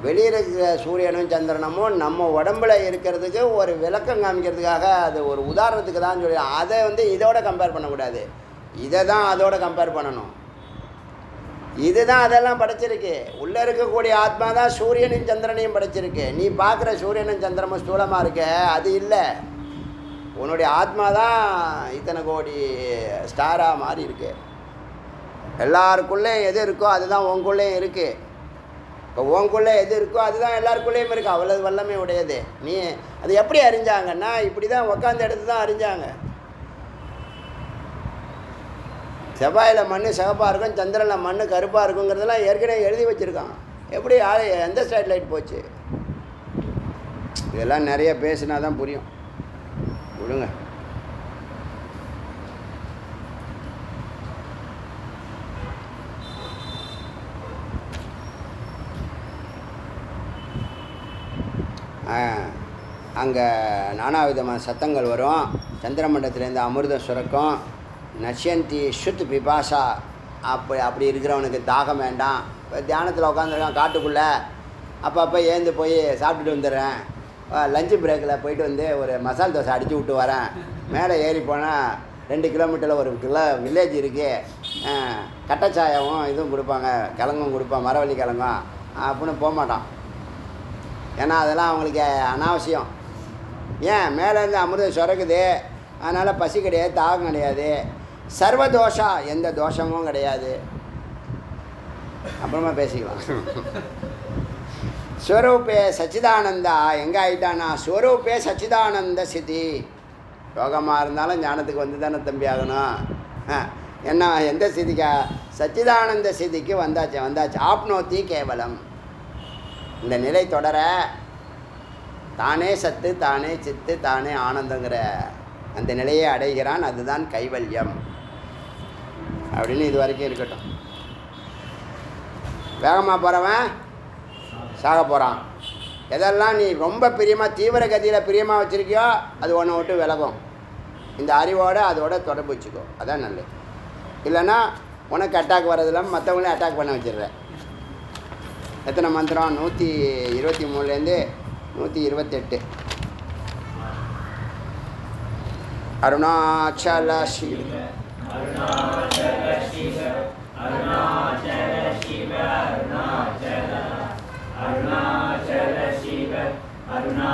வெளியில் இருக்கிற சூரியனும் சந்திரனமும் நம்ம உடம்புல இருக்கிறதுக்கு ஒரு விளக்கம் காமிக்கிறதுக்காக, அது ஒரு உதாரணத்துக்கு தான் சொல்லி, அதை இதோட கம்பேர் பண்ணக்கூடாது, இதை தான் அதோட கம்பேர் பண்ணணும். இதுதான் அதெல்லாம் படைச்சிருக்கு. உள்ளே இருக்கக்கூடிய ஆத்மா தான் சூரியனையும் சந்திரனையும் படைச்சிருக்கு. நீ பார்க்குற சூரியனும் சந்திரமும் ஸ்தூலமாக இருக்க, அது இல்லை. உன்னுடைய ஆத்மா தான் இத்தனை கோடி ஸ்டாராக மாறி இருக்கு. எல்லாருக்குள்ளேயும் எது இருக்கோ அதுதான் உங்களுக்குள்ளேயும் இருக்குது. இப்போ உங்களுக்குள்ளே எது இருக்கோ அதுதான் எல்லாருக்குள்ளேயும் இருக்குது. அவ்வளவு வல்லமை உடையது. நீ அது எப்படி அறிஞ்சாங்கன்னா, இப்படி தான் உக்காந்து எடுத்து தான் அறிஞ்சாங்க. செவ்வாயில் மண் சிவப்பாக இருக்கும், சந்திரனில் மண் கருப்பாக இருக்குங்கிறதெல்லாம் ஏற்கனவே எழுதி வச்சுருக்கான். எப்படி எந்த சேட்டலைட் போச்சு? இதெல்லாம் நிறைய பேசினா தான் புரியும். விடுங்க. அங்கே நானாவிதமான சத்தங்கள் வரும். சந்திரமண்டலத்துலேருந்து அமிர்தம் சுரக்கும். நஷ்யந்தி சுத் பிபாசா. அப்படி இருக்கிறவனுக்கு தாகம் வேண்டாம். இப்போ தியானத்தில் உட்காந்துருக்கான் காட்டுக்குள்ளே, அப்பப்போ ஏந்து போய் சாப்பிட்டுட்டு வந்துடுறேன். லஞ்சு பிரேக்கில் போயிட்டு வந்து ஒரு மசால் தோசை அடித்து விட்டு வரேன். மேலே ஏறி போனால் 2 கிலோமீட்டரில் ஒரு வில்லேஜ் இருக்குது, கட்டச்சாயாவும் இதுவும் கொடுப்பாங்க, கிழங்கும் கொடுப்பான், மரவள்ளி கிழங்கும் அப்படின்னு போக மாட்டான். ஏன்னா அதெல்லாம் அவங்களுக்கு அனாவசியம். ஏன்? மேலேருந்து அமிர்தம் சுரக்குது, அதனால் பசி கிடையாது, தாகம் கிடையாது, சர்வதோஷா, எந்த தோஷமும் கிடையாது. அப்புறமா பேசிக்கலாம். ஸ்வரூபே சச்சிதானந்தா எங்கே ஆகிட்டானா? ஸ்வரூபே சச்சிதானந்த சிதி. யோகமாக இருந்தாலும் ஞானத்துக்கு வந்து தானே தம்பி ஆகணும். என்ன எந்த ஸ்திதிக்கா? சச்சிதானந்த ஸ்திதிக்கு வந்தாச்சு. ஆப்னோத்தி கேவலம். இந்த நிலை தொடர தானே சத்து, தானே சித்து, தானே ஆனந்தங்கிற அந்த நிலையை அடைகிறான். அதுதான் கைவல்யம் அப்படின்னு இது வரைக்கும் இருக்கட்டும். வேகமாக போகிறவன் சாக போகிறான். எதெல்லாம் நீ ரொம்ப பிரியமாக தீவிர கதியில் பிரியமாக வச்சுருக்கியோ அது ஒன்று விட்டு விலகும். இந்த அறிவோடு அதோட தொடர்பு வச்சுக்கோ, அதான் நல்லது. இல்லைன்னா உனக்கு அட்டாக் வர்றதில்லாமல் மற்றவங்களையும் அட்டாக் பண்ண வச்சிடுற. எத்தனை மந்திரம்? 123லேருந்து 128. அருணாச்சல சிவ அருணாச்சல சிவ அருணாச்சல சிவ அருணாச்சல அருணாச்சல சிவ அருணா